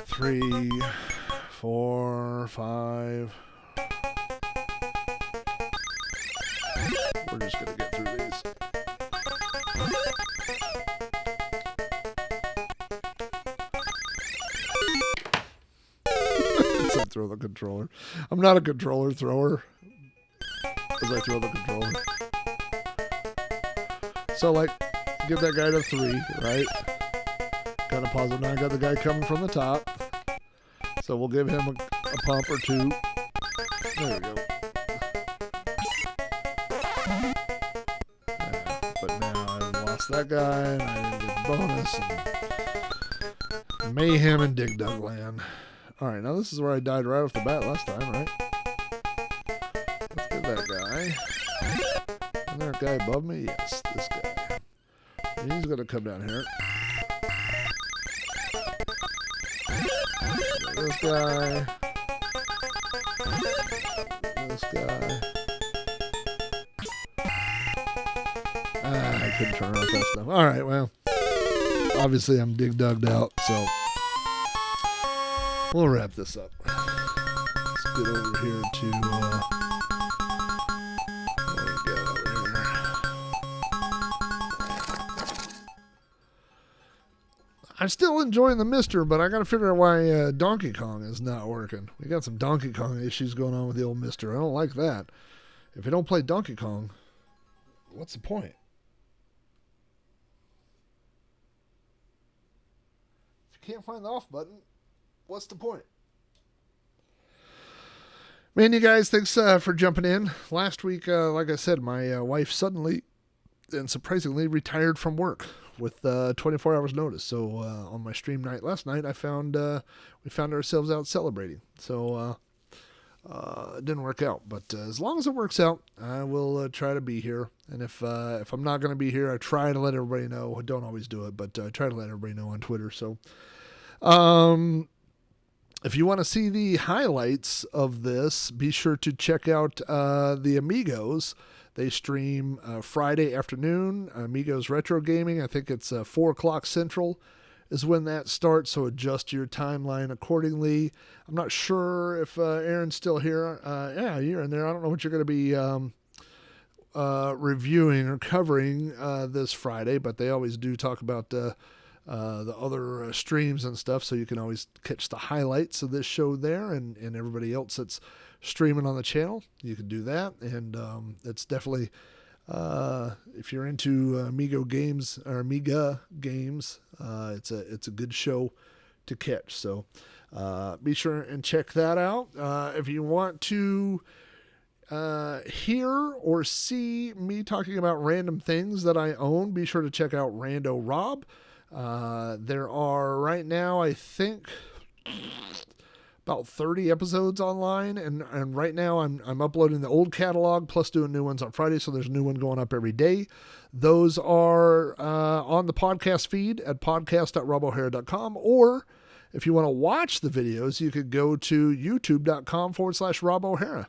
Three, 4, 5. We're just gonna get through these. I throw the controller. I'm not a controller thrower, because I throw the controller. So, like, give that guy to 3, right? Got a positive 9. Got the guy coming from the top. So we'll give him a pump or 2. There we go. But now I lost that guy, and I didn't get the bonus. And mayhem and Dig Dug land. Alright, now this is where I died right off the bat last time, right? Let's get that guy. Is there a guy above me? Yes, this guy. And he's going to come down here. This guy. This guy. I couldn't turn off that stuff. Alright, well. Obviously I'm Dig Dugged out, so we'll wrap this up. Let's get over here to what do we got over here? I'm still enjoying the MiSTer, but I got to figure out why Donkey Kong is not working. We got some Donkey Kong issues going on with the old MiSTer. I don't like that. If you don't play Donkey Kong, what's the point? If you can't find the off button, what's the point? Man, you guys, thanks for jumping in. Last week, like I said, my wife suddenly and surprisingly retired from work with 24 hours notice. So on my stream night last night, we found ourselves out celebrating. So it didn't work out, but as long as it works out, I will try to be here. And if I'm not going to be here, I try to let everybody know. I don't always do it, but I try to let everybody know on Twitter. So if you want to see the highlights of this, be sure to check out the Amigos. They stream Friday afternoon, Amigos Retro Gaming. I think it's 4 o'clock Central is when that starts, so adjust your timeline accordingly. I'm not sure if Aaron's still here. Yeah, you're in there. I don't know what you're going to be reviewing or covering this Friday, but they always do talk about the other streams and stuff, so you can always catch the highlights of this show there, and everybody else that's streaming on the channel. You can do that, and it's definitely if you're into Amiga games, it's a good show to catch. So be sure and check that out. If you want to hear or see me talking about random things that I own, be sure to check out Rando Rob. There are right now, I think, about 30 episodes online, and right now I'm uploading the old catalog plus doing new ones on Friday, so there's a new one going up every day. Those are on the podcast feed at podcast.robohara.com, or if you want to watch the videos, you could go to youtube.com/RobO'Hara.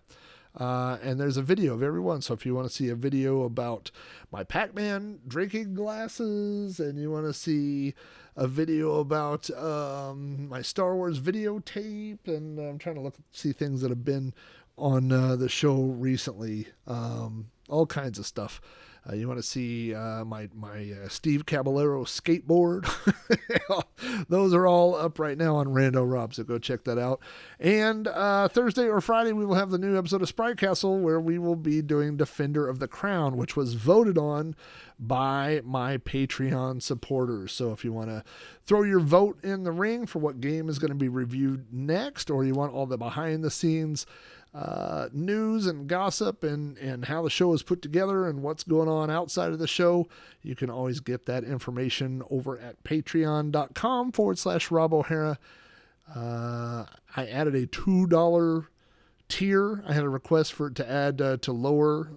And there's a video of every one. So if you want to see a video about my Pac-Man drinking glasses, and you want to see a video about my Star Wars videotape, and I'm trying to see things that have been on the show recently, all kinds of stuff. You want to see my Steve Caballero skateboard? Those are all up right now on Rando Rob, so go check that out. And Thursday or Friday, we will have the new episode of Sprite Castle, where we will be doing Defender of the Crown, which was voted on by my Patreon supporters. So if you want to throw your vote in the ring for what game is going to be reviewed next, or you want all the behind the scenes news and gossip and how the show is put together and what's going on outside of the show, you can always get that information over at patreon.com/Rob O'Hara. I added a $2 tier. I had a request for it to add to lower.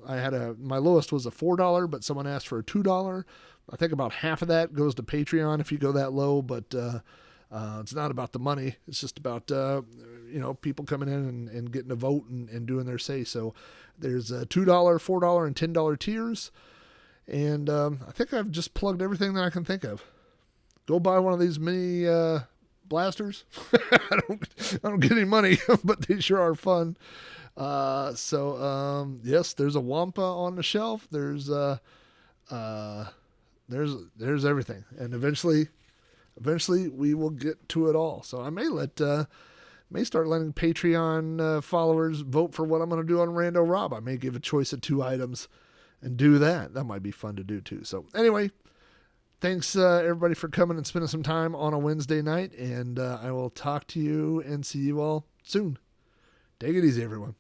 My lowest was a $4, but someone asked for a $2. I think about half of that goes to Patreon if you go that low, but it's not about the money. It's just about people coming in and getting a vote and doing their say. So there's a $2, $4, and $10 tiers. And I think I've just plugged everything that I can think of. Go buy one of these mini blasters. I don't get any money, but they sure are fun. Yes, there's a Wampa on the shelf. There's everything. And eventually we will get to it all. So I may start letting Patreon followers vote for what I'm going to do on Rando Rob. I may give a choice of 2 items and do that. That might be fun to do too. So anyway, thanks everybody for coming and spending some time on a Wednesday night. And I will talk to you and see you all soon. Take it easy, everyone.